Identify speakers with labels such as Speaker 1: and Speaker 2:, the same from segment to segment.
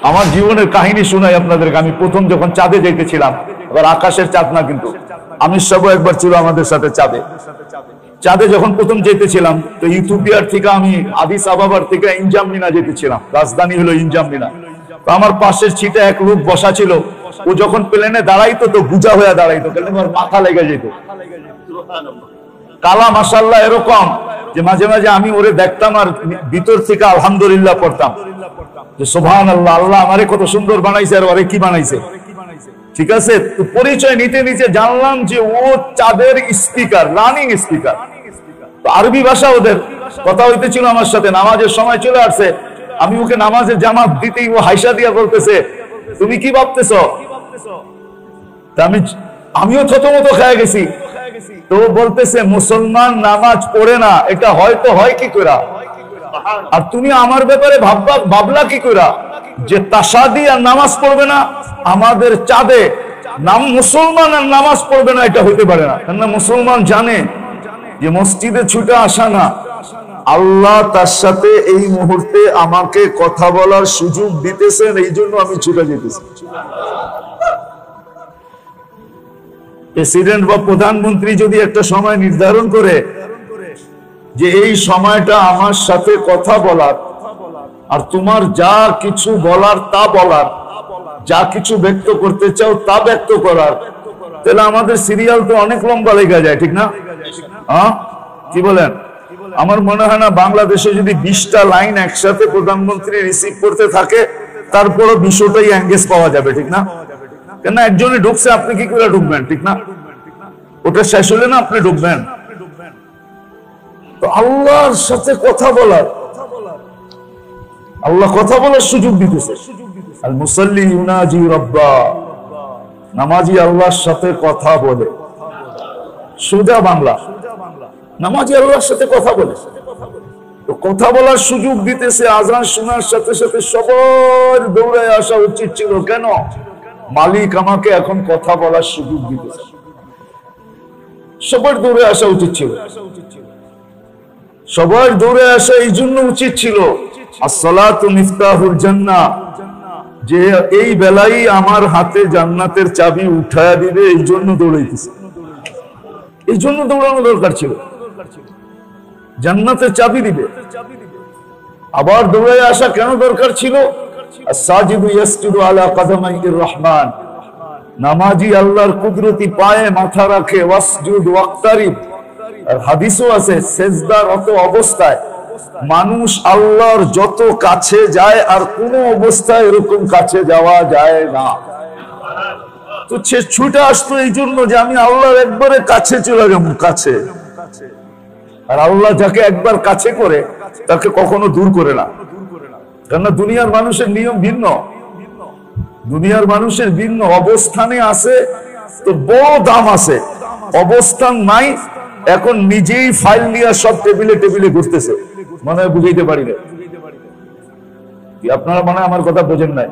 Speaker 1: আমার জীবনের কাহিনী শোনাই আপনাদেরকে। আমি প্রথম যখন চাঁদে যাইতেছিলাম, এবার আকাশের চাঁদ না, কিন্তু আমির সাহেব একবার ছিল আমাদের সাথে চাঁদে। চাঁদে যখন প্রথম যেতেছিলাম, তো ইথিওপিয়ার থেকে আমি আদিস আবাবার থেকে ইনজামনিনা যেতেছিলাম, রাজধানী হলো ইনজামনিনা। তো আমার পাশের সিটে এক লোক বসা ছিল, ও যখন প্লেনে দাঁড়াইতো তো গুজা হয়ে দাঁড়াইতো, কেন আমার মাথা লেগে যেত। কালা মাশাআল্লাহ এরকম যে মাঝে মাঝে আমি ওরে দেখতাম আর ভিতর থেকে আলহামদুলিল্লাহ পড়তাম যে সুবহানাল্লাহ, আল্লাহ আমারে কত সুন্দর বানাইছে আর ওরে কি বানাইছে। ঠিক আছে, তো পরিচয় নিতে নিতে জানলাম যে ও চাঁদের স্পিকার, রানিং স্পিকার। তো আরবি ভাষা ওদের কথা হইতেছিল আমার সাথে, নামাজের সময় চলে আসছে, আমি ওকে নামাজের জামাত দিতেই ও হাইসা দিয়া বলতেছে তুমি কি ভাবতেছ। আমিও থতমত খেয়ে গেছি। তো বলতেছে মুসলমান নামাজ পড়ে না, এটা হয়তো হয় কি করে, আর তুমি আমার ব্যাপারে ভাবলা কি করে যে তাসাদি আর নামাজ পড়বে না। আমাদের চাঁদে নাম মুসলমান আর নামাজ পড়বে না, এটা হইতে পারে না। কেননা মুসলমান জানে যে মসজিদে ছুটে আসা না, আল্লাহ তার সাথে এই মুহূর্তে আমাকে কথা বলার সুযোগ দিতেছেন, এই জন্য আমি ছুটে যেতেছি। প্রেসিডেন্ট বা প্রধানমন্ত্রী যদি একটা সময় নির্ধারণ করে যে এই সময়টা আমার সাথে কথা বলার, আর তোমার যা কিছু বলার তা বলার, যা কিছু ব্যক্ত করতে চাও তা ব্যক্ত করার, তাহলে আমাদের সিরিয়াল তো অনেক লম্বা লেগে যায়, ঠিক না? হ্যাঁ, কি বলেন? আমার মনে হয় না বাংলাদেশে যদি 20টা লাইন একসাথে প্রধানমন্ত্রী রিসিভ করতে থাকে, তারপরও 20টাই এঙ্গেজ পাওয়া যাবে, ঠিক না? কেন একজনে ঢুকছে, আপনি কি করে ঢুকবেন, ঠিক না? ওটা শেষ হলে না আপনি ঢুকবেন। তো আল্লাহর সাথে কথা বলার, আল্লাহ কথা বলার সুযোগ দিতেছে। আল মুসাল্লি ইউনাজি রাব্বা, নামাজি আল্লাহর সাথে কথা বলে। সোজা বাংলা, নামাজি আল্লাহর সাথে কথা বলে। তো কথা বলার সুযোগ দিতেছে। আজান শোনার সাথে সাথে সবার দৌড়ে আসা উচিত ছিল। কেন? মালিক আমাকে এখন কথা বলার সুযোগ দিতেছে। সবার দৌড়ে আসা উচিত ছিল, সবার দৌড়ে আসা এই জন্য উচিত ছিল। আসসালাতু মিফতাহুল জান্নাহ, যে এই বেলাই আমার হাতে জান্নাতের চাবি উঠায়া দিবে, এই জন্য দৌড়াইতেছে, এই জন্য দৌড়ানো দরকার ছিল। জান্নাতের চাবি দিবে, আবার দৌড়ে আসা কেন দরকার ছিল? as-সাজিদু ইয়াসজুদু আলা কাদামাইর রহমান, নামাজি আল্লাহর কুদরতি পায়ে মাথা রাখে। ওয়াসজুদ ওয়াক্তারিব, আর হাদিসও আছে সেজদারত অবস্থায় মানুষ আল্লাহর যত কাছে যায় আর কোন অবস্থায় এরকম কাছে যাওয়া যায় না। তো সে ছুটে আসতো এই জন্য যে আমি আল্লাহর একবারে কাছে চলে যাব, কাছে। আর আল্লাহ যাকে একবার কাছে করে তাকে কখনো দূর করে না। কেননা দুনিয়ার মানুষের নিয়ম ভিন্ন, দুনিয়ার মানুষের ভিন্ন। অবস্থানে আছে তো বড় দাম আছে, অবস্থান নাই, এখন নিজেই ফাইল নিয়ে সব টেবিলে টেবিলে ঘুরতেছে। মনে হয় বুঝাইতে পারি না, আপনারা মনে হয় আমার কথা বোঝেন নাই।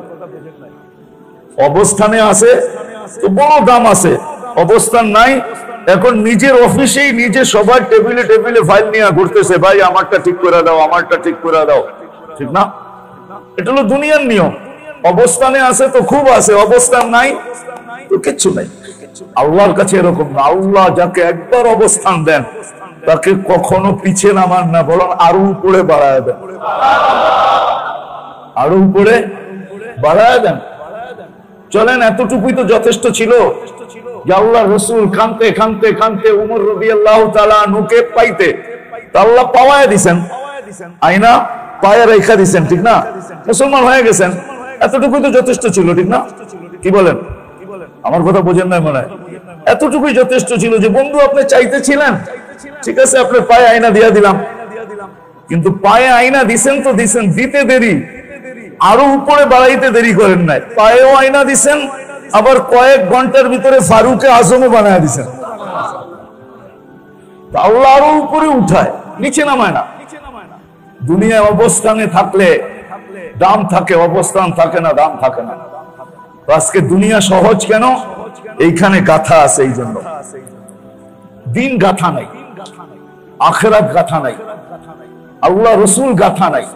Speaker 1: অবস্থানে আছে তো বড় দাম আছে, অবস্থান নাই, এখন নিজের অফিসেই নিজে সবার টেবিলে টেবিলে ফাইল নিয়ে ঘুরতেছে। ভাই আমারটা ঠিক করে দাও, আমারটা ঠিক করে দাও, ঠিক না? এটা হলো দুনিয়ার নিয়ম। অবস্থানে আছে তো খুব আছে, অবস্থান নাই তো কিচ্ছু নাই। আল্লাহর কাছে এরকম না। আল্লাহ যাকে একবার অবস্থান দেন তাকে কখনো পিছিয়ে নামান না, বরং আরো উপরে বাড়ায় দেন, আরো উপরে বাড়ায় দেন। চলেন, এতটুকুই তো যথেষ্ট ছিল যে আল্লাহ রসুল কানতে কানতে কানতে উমর রাদিয়াল্লাহু তাআলা আনহুকে পাইতে, আল্লাহ পাওয়ায় দিছেন, আয়না পায়ে রেখা দিছেন, ঠিক না? মুসলমান হয়ে গেছেন, এতটুকুই তো যথেষ্ট ছিল, ঠিক না? কি বলেন? আমার কথা বোঝেন না মনে হয়? এতটুকুই যথেষ্ট ছিল যে বন্ধু আপনি চাইতেছিলেন, ঠিক আছে, আপনার পায়ে আয়না দিয়া দিলাম। কিন্তু পায়ে আয়না দিছেন তো দিছেন, দিতে দেরি, আরো উপরে বাড়াইতে দেরি করেন নাই। পায়েও আয়না দিছেন, আবার কয়েক ঘন্টার ভিতরে ফারুকে আজমও বানায় দিছেন। আল্লাহ আরো উপরে উঠায়, নিচে নামায় না। দুনিয়ায় অবস্থানে থাকলে দাম থাকে, অবস্থান থাকে না, দাম থাকে না। আজকে দুনিয়া সহজ কেন? এইখানে গাথা আছে, এই জন্য। দিন গাথা নাই, আখিরাত গাথা নাই, আল্লাহ রসুল গাথা নাই।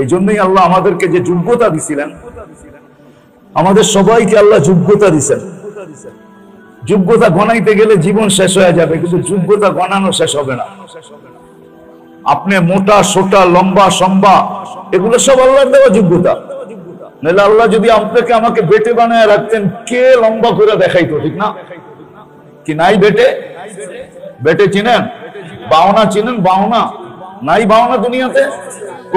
Speaker 1: এই জন্যই আল্লাহ আমাদেরকে যে যোগ্যতা দিছিলেন আমাদের সবাইকে আল্লাহ যোগ্যতা দিচ্ছেন। যোগ্যতা গণাইতে গেলে জীবন শেষ হয়ে যাবে, কিন্তু যোগ্যতা গণানো শেষ হবে না। আপনি মোটা সোটা লম্বা সম্বা এগুলো সব আল্লাহর দেওয়া যোগ্যতা। নাহলে আল্লাহ যদি আপনাকে আমাকে বেটে বানায় রাখতেন, কে লম্বা করে দেখাইতো, ঠিক না? কি নাই বেটে? বেটে চিনেন? বাওনা চিনেন? বাওনা নাই, বাওনা দুনিয়াতে।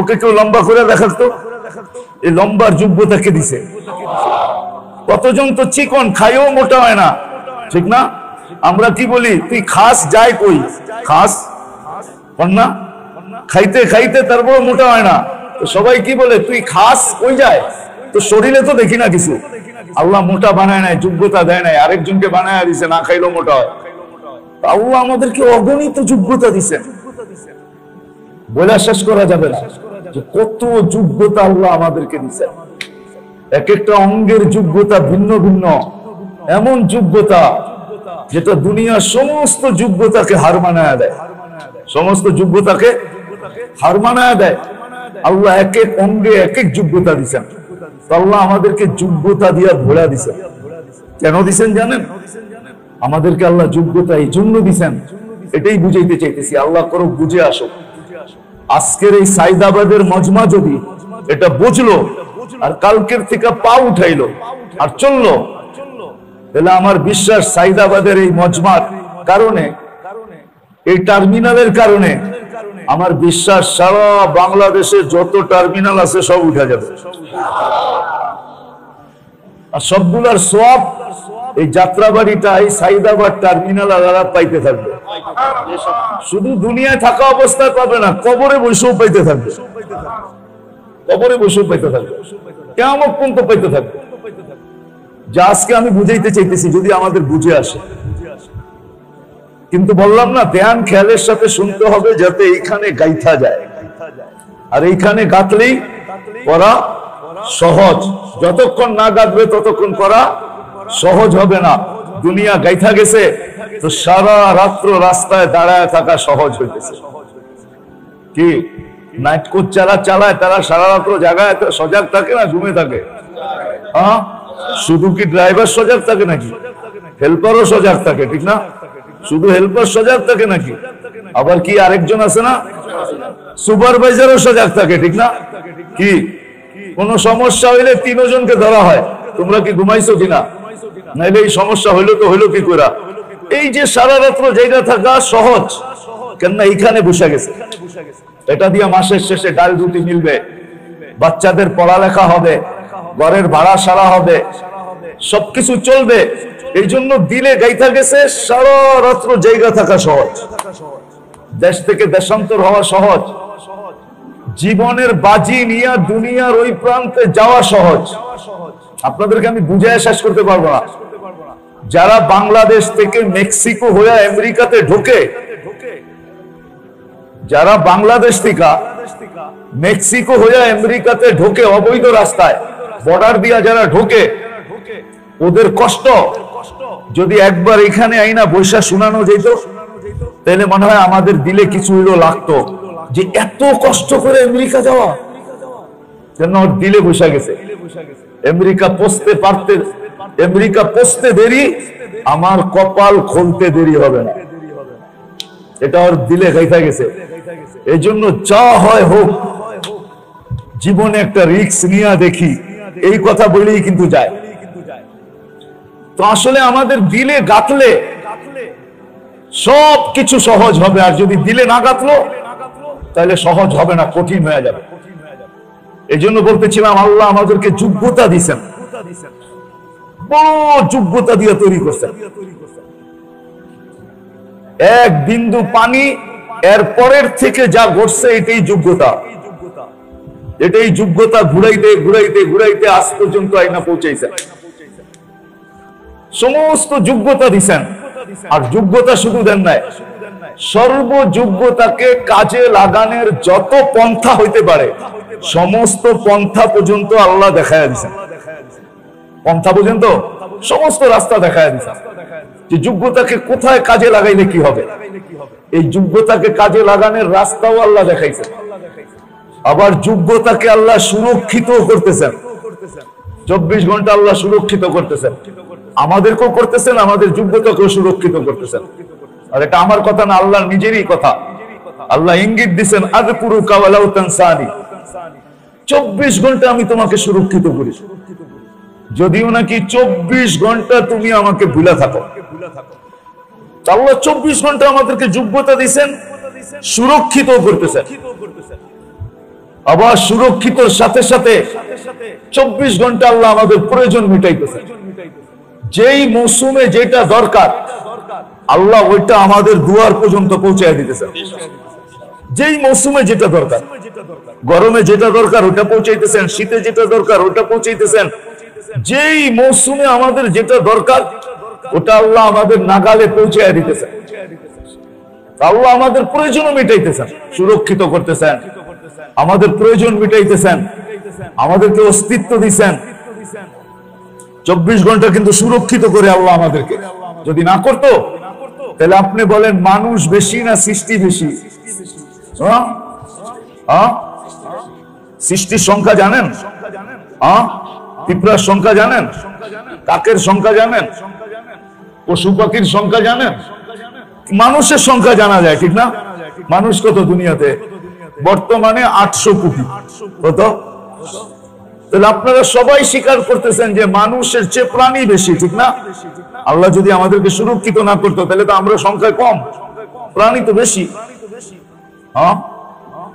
Speaker 1: ওকে কেউ লম্বা করে দেখাতো? এই লম্বার যোগ্যতা কে দিছে? কতজন তো চিকন, খাইও মোটা হয় না, ঠিক না? আমরা কি বলি, তুই খাস, যায় কই খাস না, খাইতে খাইতে তারপর মোটা হয় না। তো সবাই কি বলে, তুই খাস কই যায়? তো শরীরে তো দেখি না কিছু। আল্লাহ মোটা বানায় নাই, যোগ্যতা দেয় নাই, আরেকজনকে বানায় দিছে, না খাইলেও মোটা হয়। আল্লাহ আমাদেরকে অগণিত যোগ্যতা দিছেন, বলে শেষ করা যাবে না যে কত যোগ্যতা আল্লাহ আমাদেরকে দিছেন। এক একটা অঙ্গের যোগ্যতা ভিন্ন ভিন্ন, এমন যোগ্যতা যেটা দুনিয়ার সমস্ত যোগ্যতাকে হার মানায় দেয়, সমস্ত যোগ্যতাকে হার মানায় দেয়। আল্লাহ এক এক অঙ্গে এক এক যোগ্যতা দিচ্ছেন। আল্লাহ আমাদেরকে যোগ্যতা দিয়ে ভোলা দিচ্ছেন। কেন দিচ্ছেন জানেন? আমাদেরকে আল্লাহ যোগ্যতা এই জন্য দিচ্ছেন, এটাই বুঝাইতে চাইতেছি। আল্লাহ করো বুঝে আসো। আজকের এই সাইদাবাদের মজমা যদি এটা বুঝলো আর কালকের থেকে পা উঠাইলো আর চললো, তাহলে আমার বিশ্বাস সাইদাবাদের এই মজমার কারণে, এই টার্মিনালের কারণে আমার বিশ্বাস সারা বাংলাদেশে যত টার্মিনাল আছে সব উঠা যাবে। আর সবগুলার সব এই যাত্রাবাড়িটা, এই সাইদাবাদ টার্মিনাল আলাদা পাইতে থাকবে। শুধু দুনিয়ায় থাকা অবস্থায় পাবে না, কবরে বসেও পাইতে থাকবে, কবরে বসেও পাইতে থাকবে, কিয়ামত পর্যন্ত পাইতে থাকবে। যা আজকে আমি বুঝাইতে চাইতেছি, যদি আমাদের বুঝে আসে। কিন্তু বললাম না, ধ্যান খেয়ালের সাথে শুনতে হবে, যাতে এইখানে গাইথা যায়। আর এইখানে গাতলেই করা সহজ, যতক্ষণ না গাতবে ততক্ষণ করা সহজ হবে না। দুনিয়া গাইথা গেছে তো সারা রাত্র রাস্তায় দাঁড়ায় থাকা সহজ হইতেছে। কি নাইট কোচ যারা চালায় তারা সারা রাত্র জায়গায় সজাগ থাকে না ঘুমে থাকে? হ্যাঁ, শুধু কি ড্রাইভার সজাগ থাকে নাকি? হেল্পারও সজাগ থাকে, ঠিক না? শুধু হেল্পার সজাগ থাকে নাকি? আবার কি আরেকজন আছে না, সুপারভাইজারও সজাগ থাকে, ঠিক না? কি কোন সমস্যা হইলে তিনজনকে ধরা হয়, তোমরা কি ঘুমাইছো কিনা? নাইলে এই সমস্যা হইলো তো হইলো কি করে? এই যে সারা রাত্র জায়গা থাকা সহজ, কেননা এইখানে বসে গেছে। এটা দিয়ে মাসের শেষে ডাল রুটি মিলবে, বাচ্চাদের পড়ালেখা হবে, ঘরের ভাড়া সারা হবে, সবকিছু চলবে। এই জন্য দিলে গাইথা গেছে, সারা রাত্র জায়গা থাকা সহজ, দেশ থেকে দেশান্তর হওয়া সহজ, জীবনের বাজি নিয়ে দুনিয়ার ওই প্রান্তে যাওয়া সহজ। আপনাদেরকে আমি বুঝায় শেষ করতে পারবো না। যারা বাংলাদেশ থেকে মেক্সিকো হয়ে আমেরিকাতে ঢোকে, যারা বাংলাদেশ থেকে মেক্সিকো হয়ে আমেরিকাতে ঢোকে অবৈধ রাস্তায়, বর্ডার দিয়া যারা ঢোকে, ওদের কষ্ট যদি একবার এখানে আইনা বৈশা শোনানো যেত, তাহলে মনে হয় আমাদের দিলে কিছু হইলো লাগতো, যে এত কষ্ট করে আমেরিকা যাওয়া, কেন দিলে বৈশা গেছে। আমেরিকা পৌঁছতে দেরি, আমার কপাল খুলতে দেরি হবে না, এটা ওর দিলে গাইথা গেছে। এই জন্য যা হয় হোক, জীবনে একটা রিস্ক নিয়ে দেখি, এই কথা বলেই কিন্তু যায়। তো আসলে আমাদের দিলে গাঁথলে সব কিছু সহজ হবে, আর যদি দিলে না গাঁথলো তাহলে সহজ হবে না, কঠিন হয়ে যাবে। এই জন্য বলতেছিলাম, আল্লাহ আমাদেরকে যোগ্যতা দিয়েছেন, বড় যোগ্যতা দিয়ে তৈরি করছেন। এক বিন্দু পানি এর পরের থেকে যা ঘটছে এটাই যোগ্যতা, এটাই যোগ্যতা ঘুরাইতে ঘুরাইতে ঘুরাইতে আজ পর্যন্ত আইনা পৌঁছাইছেন। সমস্ত যোগ্যতা দিছেন, আর যোগ্যতা শুধু দেন নাই, সর্বযোগ্যতাকে কাজে লাগানোর যত পন্থা হইতে পারে সমস্ত পন্থা পর্যন্ত আল্লাহ দেখায় দিছেন। পন্থা পর্যন্ত সমস্ত রাস্তা দেখায় দিছেন, যে যোগ্যতাকে কোথায় কাজে লাগাইলে কি হবে। এই যোগ্যতাকে কাজে লাগানোর রাস্তাও আল্লাহ দেখাইছেন। আবার যোগ্যতাকে আল্লাহ সুরক্ষিত করতেছেন, 24 ঘন্টা আল্লাহ সুরক্ষিত করতেছেন, আমাদেরকেও করতেছেন, আমাদের যোগ্যতাকেও সুরক্ষিত করতেছেন। আর এটা আমার কথা না, আল্লাহর নিজেরই কথা। আল্লাহ ইঙ্গিত দিচ্ছেন, আযকুরুকা ওয়ালাউ তানসানি, 24 ঘন্টা আমি তোমাকে সুরক্ষিত করি, যদিও নাকি 24 ঘন্টা তুমি আমাকে ভুলে থাকো। আল্লাহ 24 ঘন্টা আমাদেরকে যোগ্যতা দিচ্ছেন, সুরক্ষিত করতেছেন। আবার সুরক্ষিতর সাথে সাথে 24 ঘন্টা আল্লাহ আমাদের প্রয়োজন মিটাইতেছেন। যেই মৌসুমে যেটা দরকার আল্লাহ ওইটা আমাদের দুয়ার পর্যন্ত পৌঁছায় দিতেছেন। যেই মৌসুমে যেটা দরকার, গরমে যেটা দরকার ওটা পৌঁছাইতেছেন, শীতে যেটা দরকার ওটা পৌঁছাইতেছেন। যেই মৌসুমে আমাদের যেটা দরকার ওটা আল্লাহ আমাদের নাগালে পৌঁছায় দিতেছেন। আল্লাহ আমাদের প্রয়োজনও মিটাইতেছেন, সুরক্ষিত করতেছেন, আমাদের প্রয়োজন মিটাইতেছেন, আমাদেরকে অস্তিত্ব দিচ্ছেন। 24 ঘন্টা কিন্তু সুরক্ষিত করে আল্লাহ আমাদেরকে। যদি না করতো তাহলে আপনি বলেন মানুষ বেশি না সৃষ্টি বেশি? সৃষ্টির সংখ্যা জানেন? পিঁপড়ার সংখ্যা জানেন? কাকের সংখ্যা জানেন? পশু পাখির সংখ্যা জানেন? মানুষের সংখ্যা জানা যায়, ঠিক না? মানুষ কত দুনিয়াতে? বর্তমানে 800 কোটি। কত? তাহলে আপনারা সবাই স্বীকার করতেছেন যে মানুষের চেয়ে প্রাণী বেশি, ঠিক না? আল্লাহ যদি আমাদেরকে সুরক্ষিত না করতো তাহলে তো আমরা সংখ্যায় কম, প্রাণী তো বেশি।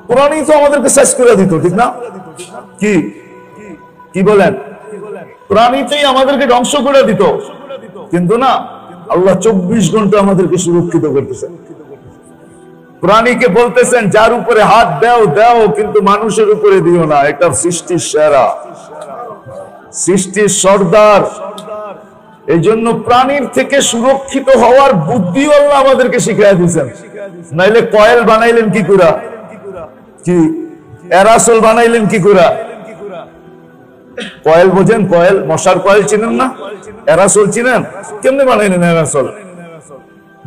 Speaker 1: প্রাণী তো আমাদেরকে শেষ করে দিত, ঠিক না? কি কি বলেন? প্রাণীতেই আমাদেরকে ধ্বংস করে দিত, কিন্তু না, আল্লাহ 24 ঘন্টা আমাদেরকে সুরক্ষিত করতেছেন। প্রাণীকে বলতেছেন যার উপরে হাত দাও দাও, কিন্তু মানুষের উপরে দিও না। এটা সৃষ্টির সেরা, সৃষ্টির সর্দার। এই জন্য প্রাণীর থেকে সুরক্ষিত হওয়ার বুদ্ধিও আল্লাহ আমাদেরকে শিখিয়ে দিয়েছেন। নাইলে কয়েল বানাইলেন কি করে? কি এরাসল বানাইলেন কি করে? কয়েল বোঝেন? কয়েল, মশার কয়েল চিনেন না? এরাসল চিনেন? কেমনে বানাইলেন এরাসল?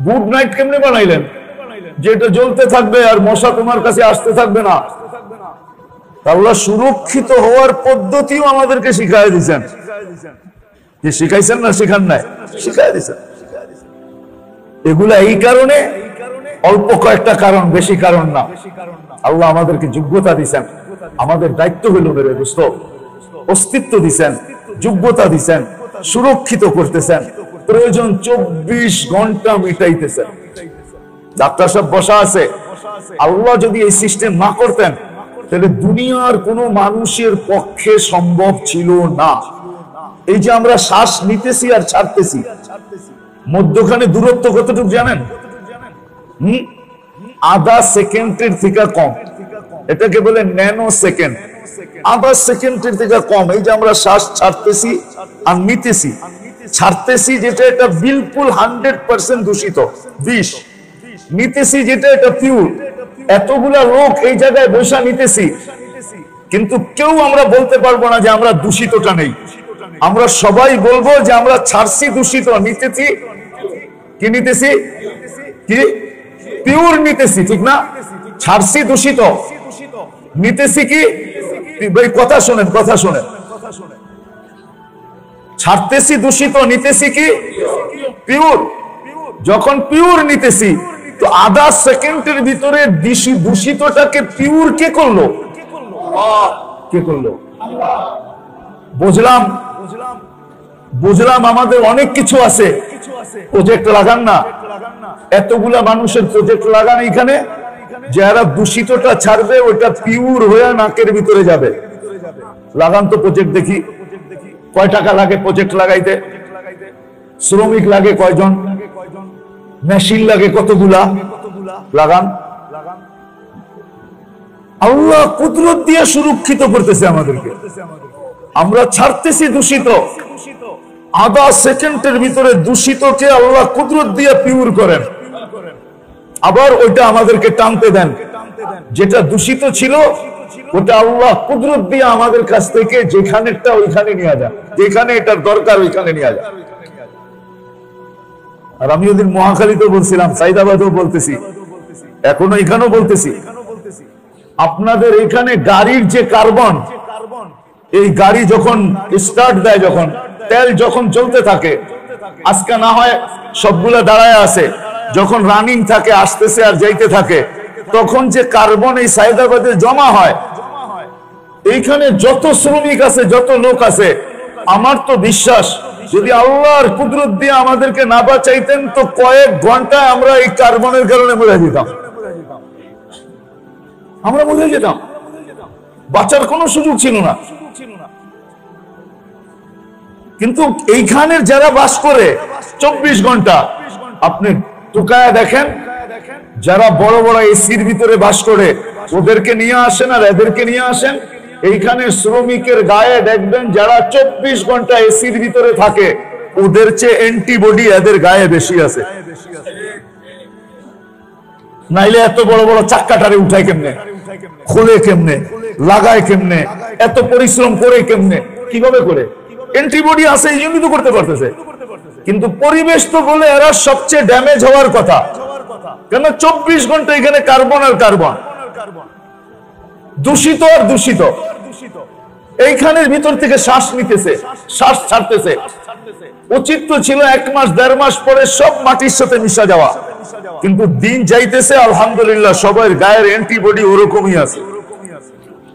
Speaker 1: গুড নাইট কেমনে বানাইলেন? যেটা জ্বলতে থাকবে আর মশা তোমার কাছে আসতে থাকবে না। আল্লাহ সুরক্ষিত হওয়ার পদ্ধতিও আমাদেরকে শিখাই দিয়েছেন। যে শিখাইছেন না শিখান নাই? শিখাই দিয়েছেন। এগুলা এই কারণে, অল্প কয়েকটা কারণ, বেশি কারণ না। আল্লাহ আমাদেরকে যোগ্যতা দিয়েছেন, আমাদের দায়িত্ব হলো মেরে দোস্ত, অস্তিত্ব দিছেন, যোগ্যতা দিছেন, সুরক্ষিত করতেছেন, প্রয়োজন 24 ঘন্টা মিটাইতেছেন। ডাক্তার সব বসা আছে। আল্লাহ যদি এই সিস্টেম না করতেন তাহলে দুনিয়ার কোনো মানুষের পক্ষে সম্ভব ছিল না। এই যে আমরা শ্বাস নিতেছি আর ছাড়তেছি, মধ্যখানে দূরত্ব কতটুকু জানেন? আধা সেকেন্ডের থেকে কম। এটাকে বলে ন্যানো সেকেন্ড। আধা সেকেন্ডের থেকে কম। এই যে আমরা শ্বাস ছাড়তেছি আর নিতেছি, ছাড়তেছি যেটা এটা বিলকুল 100% দূষিত বিষ, নিতেছি যেটা এটা পিওর। এতগুলা লোক এই জায়গায় বসা নিতেছি, কিন্তু কেউ আমরা বলতে পারবো না যে আমরা দূষিতটা নেই। আমরা সবাই বলবো যে আমরা ছাড়ছি দূষিত, নিতেছি কি? নিতেছি কি? পিওর নিতেছি, ঠিক না? ছাড়ছি দূষিত, নিতেছি কি? ভাই কথা শোনেন, কথা শোনেন। ছাড়তেছি দূষিত, নিতেছি কি? পিওর। যখন পিওর নিতেছি তো আধা সেকেন্ডের ভিতরে দূষিতটাকে পিওর কে করলো? কে করলো? বুঝলাম, বুঝলাম। আমাদের অনেক কিছু আছে, প্রজেক্ট লাগান না। এতগুলা মানুষের প্রজেক্ট লাগান এখানে, যারা দূষিতটা ছাড়বে ওটা পিওর হয়ে নাকের ভিতরে যাবে। লাগান তো প্রজেক্ট দেখি। কয় টাকা লাগে প্রজেক্ট লাগাইতে? শ্রমিক লাগে কয়জন? মেশিন লাগে কতগুলা? লাগান। আল্লাহ কুদরত দিয়ে সুরক্ষিত করতেছে আমাদেরকে। আমরা ছাড়তেছি দূষিত, আধা সেকেন্ডের ভিতরে দূষিতকে আল্লাহ কুদরত দিয়ে পিওর করেন। আবার ওইটা আমাদেরকে টানতে দেন। যেটা দূষিত ছিল ওটা আল্লাহ কুদরত দিয়ে আমাদের কাছ থেকে যেখানেরটা ওইখানে নিয়ে যান, যেখানে এটার দরকার ওইখানে নিয়ে যান। আর আমি ওদিন মহাখালীতেও বলছিলাম, সাইদাবাদেও বলতেছি, এখনো এখানেও বলতেছি, আপনাদের এখানে গাড়ির যে কার্বন, এই গাড়ি যখন স্টার্ট দেয়, যখন তেল যখন চলতে থাকে, আজকে না হয় সবগুলো দাঁড়ায় আছে, যখন রানিং থাকে আসতেছে আর যাইতে থাকে, তখন যে কার্বন এই সায়দাবাদে জমা হয়, এইখানে যত শ্রমিক আছে, যত লোক আছে, আমার তো বিশ্বাস যদি আল্লাহর কুদরত দিয়ে আমাদেরকে না বাঁচাইতেন তো কয়েক ঘন্টায় আমরা এই কার্বনের কারণে মরে যেতাম, আমরা মরে যেতাম, বাঁচার কোনো সুযোগ ছিল না। কিন্তু এইখানের যারা বাস করে 24 ঘন্টা, আপনি টুকায় দেখেন, যারা বড় বড় এসির ভিতরে বাস করে ওদেরকে নিয়ে আসেন আর এদেরকে নিয়ে আসেন, এইখানে শ্রমিকের গায়ে দেখবেন যারা 24 ঘন্টা এসির ভিতরে থাকে ওদের চেয়ে অ্যান্টিবডি এদের গায়ে বেশি আছে। নাইলে এত বড় বড় চাক্কাটারে উঠায় কেমনে, খোলে কেমনে, লাগায় কেমনে, এত পরিশ্রম করে কেমনে, কিভাবে করে? অ্যান্টিবডি আছে এই জন্যই তো করতে পারতেছে। কিন্তু পরিবেশ তো বলে এরা সবচেয়ে ড্যামেজ হওয়ার কথা, কেন 24 ঘন্টা এখানে কার্বন আর কার্বন, দূষিত আর দূষিত, এইখানের ভিতর থেকে শ্বাস নিতেছে, শ্বাস ছাড়তেছে। উচিত তো ছিল 1 মাস 1.5 মাস পরে সব মাটির সাথে মিশা যাওয়া, কিন্তু দিন যাইতেছে আলহামদুলিল্লাহ সবার গায়ের অ্যান্টিবডি ওরকমই আছে,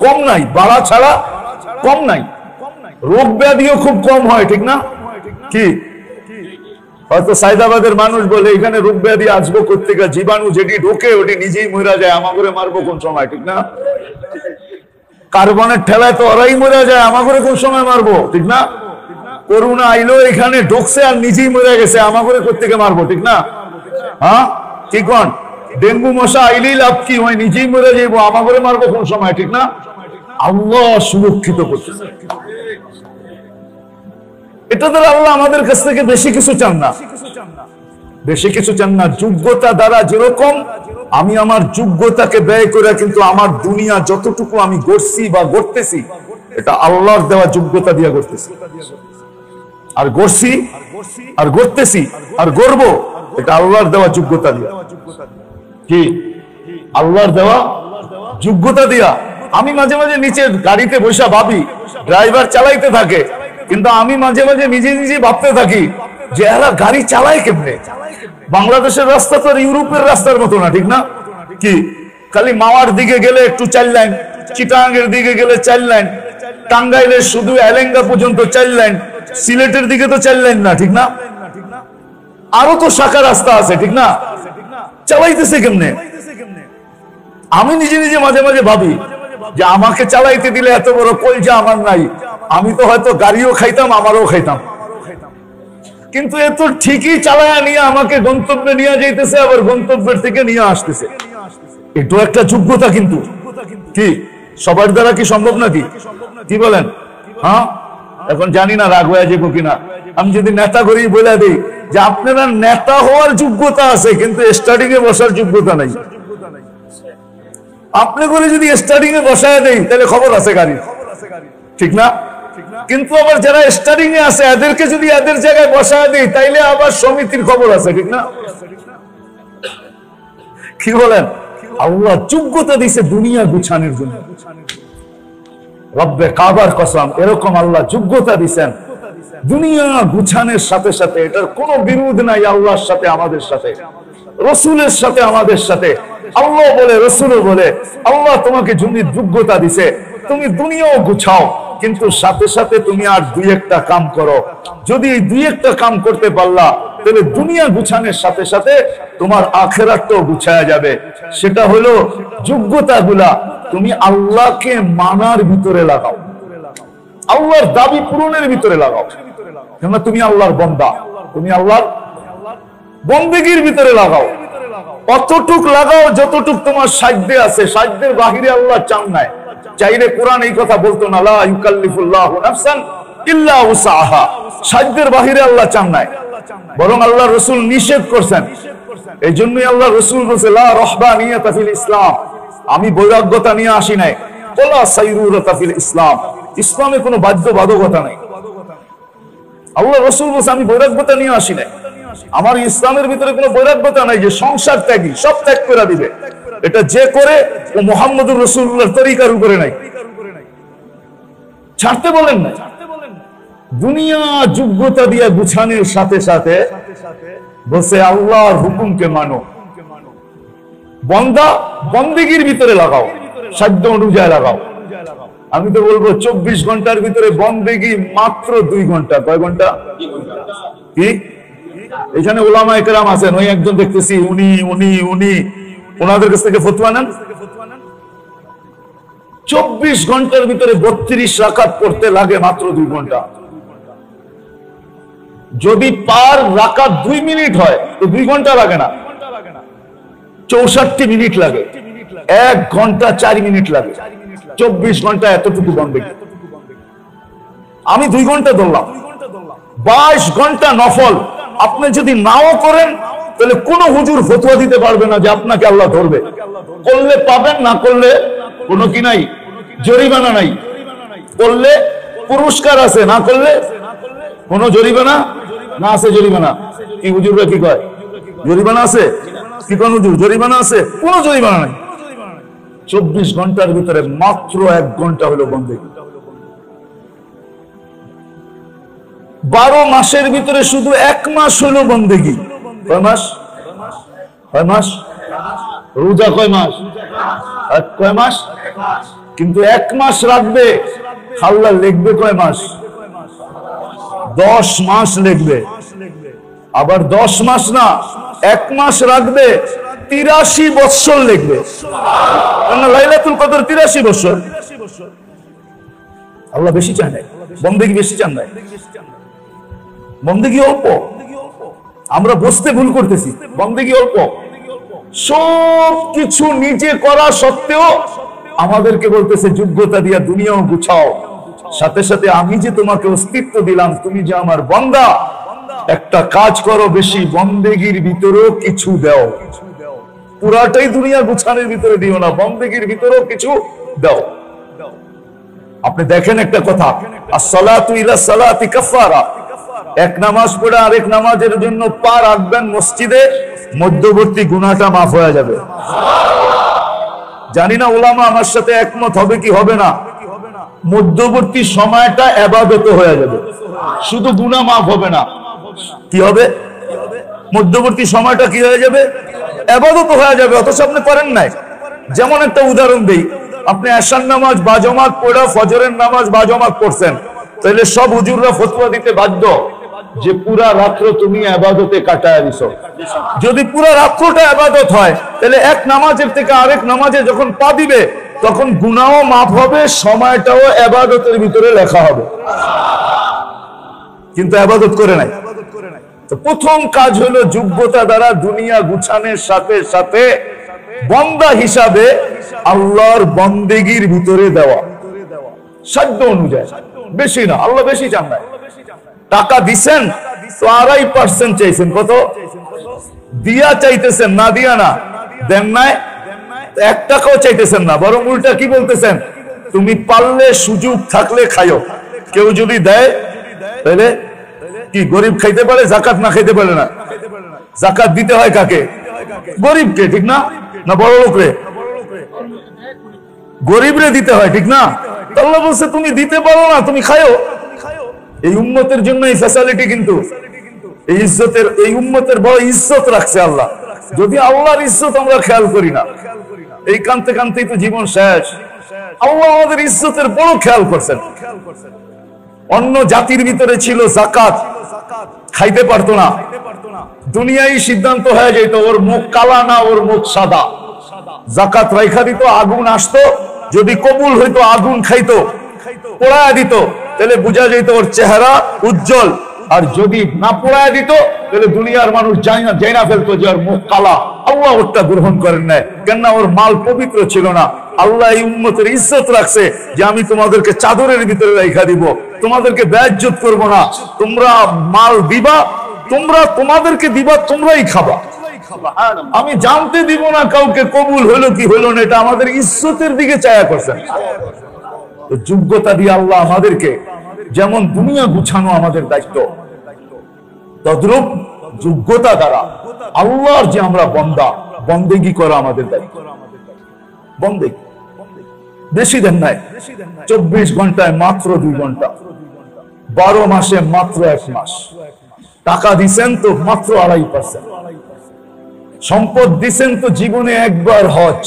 Speaker 1: কম নাই, বাড়া ছাড়া কম নাই। রোগ ব্যাধিও খুব কম হয়, ঠিক না? কি হয়তো সায়দাবাদের মানুষ বলে এখানে রোগ ব্যাধি আসবো কোত্থেকে, জীবাণু যেটি ঢোকে ওটি নিজেই মরা যায়, আমাকে মারবো কোন সময়, ঠিক না? কার্বনের ঠেলায় তো ওরাই মরে যায়, আমাকে কোন সময় মারবো, ঠিক না? করোনা আইলো এখানে ঢুকছে আর নিজেই মরে গেছে, আমাকে কোত্থেকে মারবো, ঠিক না? হ্যাঁ ঠিক কোন? ডেঙ্গু মশা আইলেই লাভ কি হয়, নিজেই মরে যাইবো, আমাকে মারবো কোন সময়, ঠিক না? আল্লাহ সুরক্ষিত করতেছে। এটা দ্বারা আল্লাহ আমাদের কাছ থেকে বেশি কিছু চান না, বেশি কিছু চান না। যোগ্যতা দ্বারা যেরকম আমি আমার যোগ্যতাকে ব্যয় করে কিন্তু আমার দুনিয়া যতটুকু আমি গড়ছি বা গড়তেছি এটা আল্লাহর দেওয়া যোগ্যতা দিয়ে গড়তেছি, আর গড়ছি আর গড়তেছি আর গড়বো এটা আল্লাহর দেওয়া যোগ্যতা দিয়া। কি আল্লাহর দেওয়া যোগ্যতা দিয়া। আমি মাঝে মাঝে নিচে গাড়িতে বসে ভাবি, ড্রাইভার চালাইতে থাকে, কিন্তু আমি মাঝে মাঝে নিজে নিজে ভাবতে থাকি যে এরা গাড়ি চালায় কেমনে। বাংলাদেশের রাস্তা তো ইউরোপের রাস্তার মতো না, ঠিক না? কি খালি মাওয়ার দিকে গেলে একটু 4 লাইন, চিটাগাংয়ের দিকে গেলে 4 লাইন, টাঙ্গাইলের শুধু এলেঙ্গা পর্যন্ত 4 লাইন, সিলেটের দিকে তো 4 লাইন না, ঠিক না? আরো তো শাখা রাস্তা আছে, ঠিক না? চালাইতেছে কেমনে? আমি নিজে নিজে মাঝে মাঝে ভাবি যে আমাকে চালাইতে দিলে এত বড় কলজা আমার নাই, আমি তো হয়তো গাড়িও খাইতাম, আমারও খাইতাম, কিন্তু এ তো ঠিকই চালায়া নিয়ে আমাকে গন্তব্যে নিয়ে যাইতেছে, আবার গন্তব্যের থেকে নিয়ে আসতেছে। এটা একটা যোগ্যতা, কিন্তু কি সবার দ্বারা কি সম্ভব নাকি? কি বলেন? হ্যাঁ, এখন জানি না রাগ হয়ে যাবো কিনা। আমি যদি নেতা করেই বলে দিই যে আপনারা নেতা হওয়ার যোগ্যতা আছে কিন্তু স্টার্টিং এ বসার যোগ্যতা নাই, আপনি করে যদি স্টার্টিং এ বসায় দেই তাহলে খবর আছে গাড়ি, ঠিক না? কিন্তু আবার যারা স্টার্টিং এ আছে এদেরকে যদি এদের জায়গায় বসায় দেই তাইলে আবার সমিতির খবর আছে, ঠিক না? কি বলেন? আল্লাহ যোগ্যতা দিয়েছে দুনিয়া গুছানোর জন্য। রব্বে কাবার কসম, এরকম আল্লাহ যোগ্যতা দিয়েছেন দুনিয়া গুছানোর সাথে সাথে। এটার কোনো বিরোধ নাই আল্লাহর সাথে, আমাদের সাথে, রসুলের সাথে, আমাদের সাথে। আল্লাহ বলে, রসুলও বলে, আল্লাহ তোমাকে যোগ্যতা দিছে, তুমি দুনিয়াও গুছাও, কিন্তু সাথে সাথে তুমি আর 2-1টা কাম করো। যদি এই 2-1টা কাম করতে পারলা তাহলে দুনিয়া গুছানোর সাথে সাথে তোমার আখিরাতটাও গুছায়া যাবে। সেটা হলো যোগ্যতাগুলা তুমি আল্লাহকে মানার ভিতরে লাগাও, আল্লাহর দাবি পূরণের ভিতরে লাগাও। কেন? তুমি আল্লাহর বান্দা, তুমি আল্লাহর বন্দেগীর ভিতরে লাগাও, অতটুক লাগাও যতটুক তোমার সাধ্যে আছে। সাধ্যের বাহিরে আল্লাহ চান নাই। চাইলে কোরআন এই কথা বলতো না, লা ইউকাল্লিফুল্লাহু নাফসান ইল্লা উসাহা। সাধ্যের বাহিরে আল্লাহ চান নাই, বরং আল্লাহ রসুল নিষেধ করছেন। এই জন্যই আল্লাহ রসুল বলছে লা রাহবানিয়াতা ফিল ইসলাম, আমি বৈরাগ্যতা নিয়ে আসি নাই, ওয়ালা সাইরুরাতা ফিল ইসলাম, ইসলামে কোনো বাধ্যবাধকতা নাই। আল্লাহ রসুল বলছে আমি বৈরাগ্যতা নিয়ে আসি নাই, আমার ইসলামের ভিতরে কোনো বৈরাগ্যতা নাই যে সংসার ত্যাগী, সব ত্যাগ করে দিবে। এটা যে করে ও মুহাম্মদুর রাসূলুল্লাহর তরিকার উপরে নাই। ছাড়তে বলেন না। দুনিয়া যোগ্যতা দিয়ে গুছানোর সাথে সাথে বসে আল্লাহর হুকুমকে মানো। বন্দা বন্দেগীর ভিতরে লাগাও, সাধ্য অনুযায়ী লাগাও। আমি তো বলবো 24 ঘন্টার ভিতরে বন্দেগী মাত্র 2 ঘন্টা। কয় ঘন্টা? কি এখানে ওলামা একরাম আছেন, ওই একজন দেখতেছি উনি ওনাদের কাছ থেকে ফতোয়া নেন। 24 ঘন্টার ভিতরে 32 রাকাত পড়তে লাগে মাত্র 2 ঘন্টা। যদি পার রাকাত 2 মিনিট হয় তো 2 ঘন্টা লাগে না, 64 মিনিট লাগে, 1 ঘন্টা 4 মিনিট লাগে। 24 ঘন্টা এতটুকু বন্দেগী। আমি 2 ঘন্টা ধরলাম, 22 ঘন্টা নফল। আপনি যদি নাও করেন তাহলে কোন হুজুর ফতোয়া দিতে পারবে না যে আপনাকে আল্লাহ ধরবে। করলে পাবেন, না করলে কোনো কি নাই, জরিমানা নাই। করলে পুরস্কার আছে, না করলে কোনো জরিমানা না আছে। জরিমানা কি হুজুররা কি কয়? জরিমানা আছে কি? কোন হুজুর জরিমানা আছে? কোনো জরিমানা নাই। 24 ঘন্টার ভিতরে মাত্র 1 ঘন্টা হলো বন্দেগী। 12 মাসের ভিতরে শুধু 1 মাস হলো বন্দেগী। কয় মাস? কয় মাস? রোজা কয় মাস? কয় মাস? কিন্তু 1 মাস রাখবে, আল্লাহ লিখবে কয় মাস? 10 মাস লিখবে। আবার 10 মাস না, 1 মাস রাখবে, 83 বছর লিখবে। লাইলাতুল কদর 83 বছর। আল্লাহ বেশি চায় না, বন্দেগী বেশি চান না। বন্দেগী অল্প, আমরা বুঝতে ভুল করতেছি। বন্দেগী অল্প, সব কিছু নিজে করা সত্ত্বেও আমাদেরকে বলতেছে যোগ্যতা দিয়া দুনিয়াও গুছাও। সাথে সাথে আমি যে তোমাকে অস্তিত্ব দিলাম, তুমি যে আমার বান্দা, একটা কাজ করো, বেশি বন্দেগীর ভিতরেও কিছু দাও। পুরাটাই দুনিয়া গুছানোর ভিতরে দিও না, বন্দেগীর ভিতরেও কিছু দাও। আপনি দেখেন একটা কথা, আসসালাতু ইলা সালাতি কাফারা। এক নামাজ পড়ে আরেক নামাজের জন্য পা রাখবেন মসজিদে, মধ্যবর্তী গুনাহটা মাফ হয়ে যাবে। জানি না উলামা আমার সাথে একমত হবে কি হবে না। মধ্যবর্তী সময়টা ইবাদত হয়ে যাবে, শুধু গুনাহ মাফ হবে না। কি হবে? মধ্যবর্তী সময়টা কি হয়ে যাবে? ইবাদত হয়ে যাবে। অথচ আপনি করেন নাই। যেমন একটা উদাহরণ দেই, আপনি এশার নামাজ বাজমাত পড়া, ফজরের নামাজ বাজমাত পড়ছেন, তাহলে সব হুজুররা ফতোয়া দিতে বাধ্য যে পুরা রাত্র তুমি ইবাদতে কাটায় দিছো। যদি পুরা রাত্রটা ইবাদত হয়, তাহলে এক নামাজের থেকে আরেক নামাজে যখন পা দিবে, তখন গুনাহও মাফ হবে, সময়টাও ইবাদতের ভিতরে লেখা হবে। কিন্তু ইবাদত করে নাই। তো প্রথম কাজ হলো যোগ্যতা দ্বারা দুনিয়া গুছানোর সাথে সাথে বান্দা হিসাবে আল্লাহর বন্দেগীর ভিতরে দেওয়া, সাধ্য অনুযায়ী, বেশি না। আল্লাহ বেশি চান না। টাকা দিছেন তো 2.5% চাইছেন, কত দিয়া চাইতেছেন, না দিয়া না। দেন নাই 1 টাকাও চাইতেছেন না, বরং উল্টা কি বলতেছেন? তুমি পারলে সুযোগ থাকলে খাইও। কেউ যদি দেয় তাহলে কি গরিব খাইতে পারে? জাকাত না খাইতে পারে না? জাকাত দিতে হয় কাকে? গরিবকে, ঠিক না? না বড় লোকরে? গরিবরে দিতে হয়, ঠিক না? আল্লাহ বলছে তুমি দিতে পারো না, তুমি খাইও। এই উম্মতের জন্য এই ফ্যাসিলিটি, কিন্তু এই ইজ্জতের, এই উম্মতের বড় ইজ্জত রাখছে আল্লাহ। যদি আল্লাহর ইজ্জত আমরা খেয়াল করি না, এই কানতে কানতেই তো জীবন শেষ। আল্লাহ আমাদের ইজ্জতের বড় খেয়াল করছেন। অন্য জাতির ভিতরে ছিল যাকাত, খাইতে পারতো না, দুনিয়ায় সিদ্ধান্ত হয়ে যেত ওর মুখ কালা না ওর মুখ সাদা। যাকাত রাইখা দিত, আগুন আসতো, যদি কবুল হইতো আগুন খাইতো, পোড়ায় দিত, তাহলে বোঝা যেত ওর চেহারা উজ্জ্বল। আর যদি না পোড়ায় দিত, তাহলে দুনিয়ার মানুষ জানা ফেলতো যে ওর মুখ কালা। আল্লাহ ওরটা গ্রহণ করেন নাই, কেননা ওর মাল পবিত্র ছিল না। আল্লাহ এই উম্মতের ইজ্জত রাখছে যে আমি তোমাদেরকে চাদরের ভিতরে রাইখা দিব, তোমাদেরকে বেইজ্জত করব না। তোমরা মাল দিবা, তোমরা তোমাদেরকে দিবা, তোমরাই খাবা। আমি জানতে দিব না কাউকে কবুল হলো কি হলো না, এটা আমাদের ইজ্জতের দিকে চায়া করছেন। তো যোগ্যতা দিয়ে আল্লাহ আমাদেরকে, যেমন দুনিয়া গুছানো আমাদের দায়িত্ব, তদ্রূপ যোগ্যতা দ্বারা আল্লাহর যে আমরা বান্দা, বন্দেগী করা আমাদের দায়িত্ব। বন্দেগী বেশি দেন নাই, 24 ঘন্টায় মাত্র 2 ঘন্টা, 12 মাসে মাত্র 1 মাস, টাকা দিছেন তো মাত্র 2.5%, সম্পদ দিছেন তো জীবনে একবার হজ,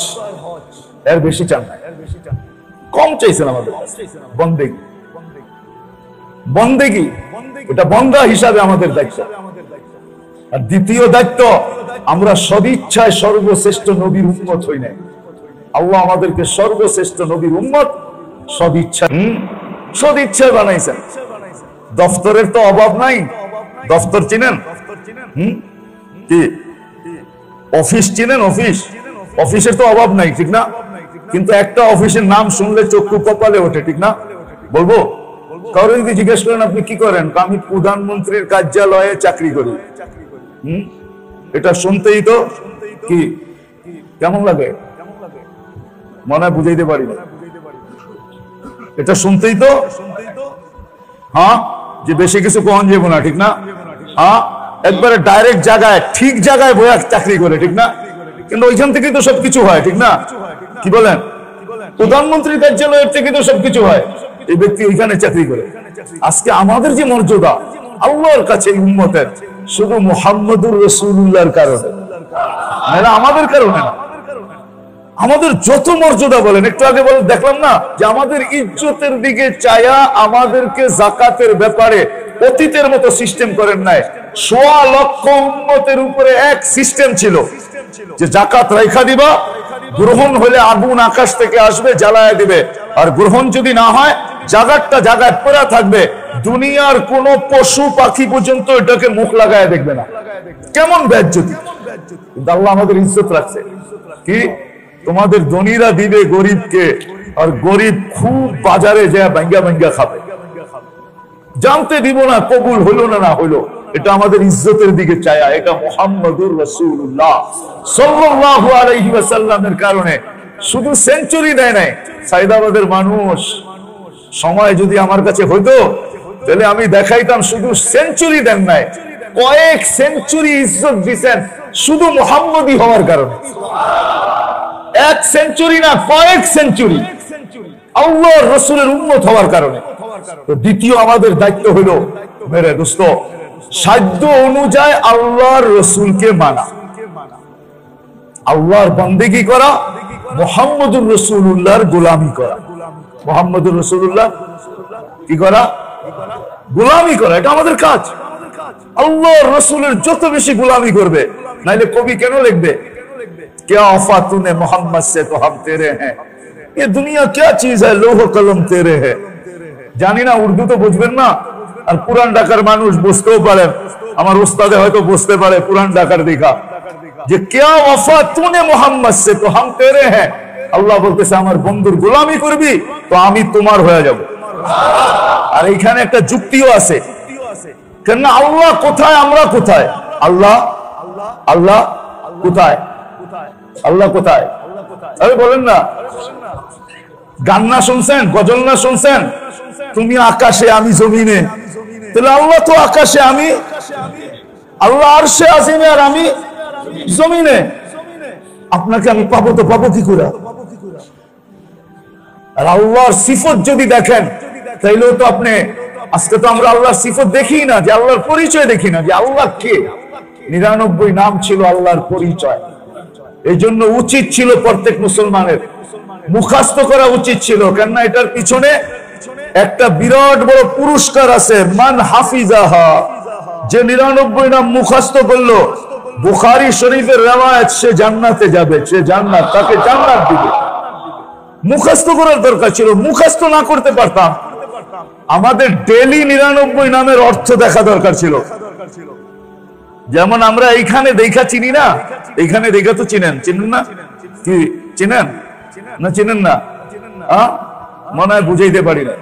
Speaker 1: এর বেশি চান না, কম চাইছেন আমাদের বন্দেগী। বন্দেগী এটা বন্দা হিসাবে আমাদের দায়িত্ব। আর দ্বিতীয় দায়িত্ব, আমরা সদিচ্ছায় সর্বশ্রেষ্ঠ নবীর উম্মত হই নাই। আল্লাহ আমাদেরকে সর্বশ্রেষ্ঠ নবীর উম্মত সদিচ্ছায় বানাইছেন। দফতরের তো অভাব নাই, দফতর চিনেন? কি অফিস চিনেন? অফিসের তো অভাব নাই, ঠিক না? কিন্তু একটা অফিসের নাম শুনলে চক্ষু কপালে ওঠে, ঠিক না? বলবো? কারো যদি জিজ্ঞেস করেন আপনি কি করেন, আমি প্রধানমন্ত্রীর কার্যালয়ে চাকরি করি, এটা শুনতেই তো কি কেমন লাগে, মনে হয় বুঝাইতে পারি না। এটা শুনতেই তো হ্যাঁ, যে বেশি কিছু কখন যাবো না, ঠিক না? হ্যাঁ, একবারে ডাইরেক্ট জায়গায়, ঠিক জায়গায় বইয়া চাকরি করে, ঠিক না? কিন্তু ওইখান থেকেই তো সবকিছু হয়, ঠিক না? কি বলেন? প্রধানমন্ত্রীর কার্যালয়ের থেকে তো সবকিছু হয়, এই ব্যক্তি ওইখানে চাকরি করে। আজকে আমাদের যে মর্যাদা আল্লাহর কাছে উম্মতের, শুধু মুহাম্মদুর রাসূলুল্লাহর কারণে, আমাদের কারণে না। আমাদের যত মর্যাদা বলেন, একটু আগে বলে দেখলাম না যে আমাদের ইজ্জতের দিকে চায়া আমাদেরকে যাকাতের ব্যাপারে অতীতের মতো সিস্টেম করেন নাই। 1.25 লক্ষ উম্মতের উপরে এক সিস্টেম ছিল যে জাকাত রাইখা দিবা, গ্রহণ হলে আগুন আকাশ থেকে আসবে, জ্বালায় দিবে, আর গ্রহণ যদি না হয় জায়গাটা জায়গায় পড়া থাকবে, দুনিয়ার কোন পশু পাখি পর্যন্ত এটাকে মুখ লাগায় দেখবে না। কেমন বেজ্জতি! কিন্তু আল্লাহ আমাদের ইজ্জত রাখছে। কি তোমাদের ধনীরা দিবে গরিবকে, আর গরিব খুব বাজারে যায় ভাঙ্গা ভাঙ্গা খাবে, জানতে দিব না কবুল হইল না না হইলো। এটা আমাদের ইজ্জতের দিকে চায়া, এটা মুহাম্মদুর রাসূলুল্লাহ সাল্লাল্লাহু আলাইহি ওয়াসাল্লামের কারণে। শুধু সেঞ্চুরি দেয় নাই সাইদাবাদের মানুষ, সময় যদি আমার কাছে হইতো তাহলে আমি দেখাইতাম শুধু সেঞ্চুরি দেন নাই, কয়েক সেঞ্চুরি ইজ্জত দিচ্ছেন শুধু মুহাম্মদী হওয়ার কারণে। 1 সেঞ্চুরি না, কয়েক সেঞ্চুরি আল্লাহর রাসূলের উম্মত হওয়ার কারণে। তো দ্বিতীয় আমাদের দায়িত্ব হলো মেরে দোস্ত, সাধ্য অনুযায়ী আল্লাহর রাসূলকে মানা, আল্লাহর বন্দেগী করা, মুহাম্মদুর রাসূলুল্লাহর গোলামি করা। মুহাম্মদুর রাসূলুল্লাহ কি করা? গোলামি করা, এটা আমাদের কাজ। আল্লাহর রাসূলের যত বেশি গোলামি করবে, নাইলে কবি কেন লিখবে क्या वफा तूने मोहम्मद से तो हम तेरे हैं, ये दुनिया क्या चीज है, लोह कलम तेरे है। জানি না, উর্দু তো বুঝবেন না, আর পুরান ঢাকার মানুষ বুঝতেও পারেন, আমার উস্তাদে হয়তো বুঝতে পারে পুরান ঢাকার দেখা, যে क्या वफा तूने मोहम्मद से तो हम तेरे हैं। আল্লাহ বলতেছে আমার বন্ধুর গোলামি করবি তো আমি তোমার হয়ে যাব। আর এইখানে একটা যুক্তিও আছে, কেন আল্লাহ কোথায় আমরা কোথায়? আল্লাহ আল্লাহ কোথায়? আল্লাহ কোথায়? আরে বলেন না, গান না শুনছেন, গজল না শুনছেন, তুমি আকাশে আমি জমিনে, তাহলে আল্লাহ তো আকাশে, আমি আল্লাহ আরশে আজিমে আর আমি জমিনে। আপনাকে আমি পাবো তো পাবো কি করে? আর আল্লাহর সিফত যদি দেখেন তাইলেও তো আপনি, আজকে তো আমরা আল্লাহর সিফত দেখি না, যে আল্লাহর পরিচয় দেখি না, যে আল্লাহ কে। 99 নাম ছিল আল্লাহর পরিচয়। এই জন্য উচিত ছিল প্রত্যেক মুসলমানের মুখস্থ করা উচিত ছিল, কেননা এটার পিছনে একটা বিরাট বড় পুরস্কার আছে। মান হাফিজাহা, যে 99 নাম মুখস্থ করলো, বুখারী শরীফের রওয়ায়াত, সে জান্নাতে যাবে, সে জান্নাত, তাকে জান্নাত দিবে। মুখস্থ করার দরকার ছিল, মুখস্থ না করতে পারতাম। আমাদের ডেইলি 99 নামের অর্থ দেখা দরকার ছিল। যেমন আমরা এইখানে দেখা চিনি না, এইখানে দেখা তো চিনেন, চিনেন না? কি চিনেন না? চিনেন না? মনে হয় বুঝাইতে পারি না।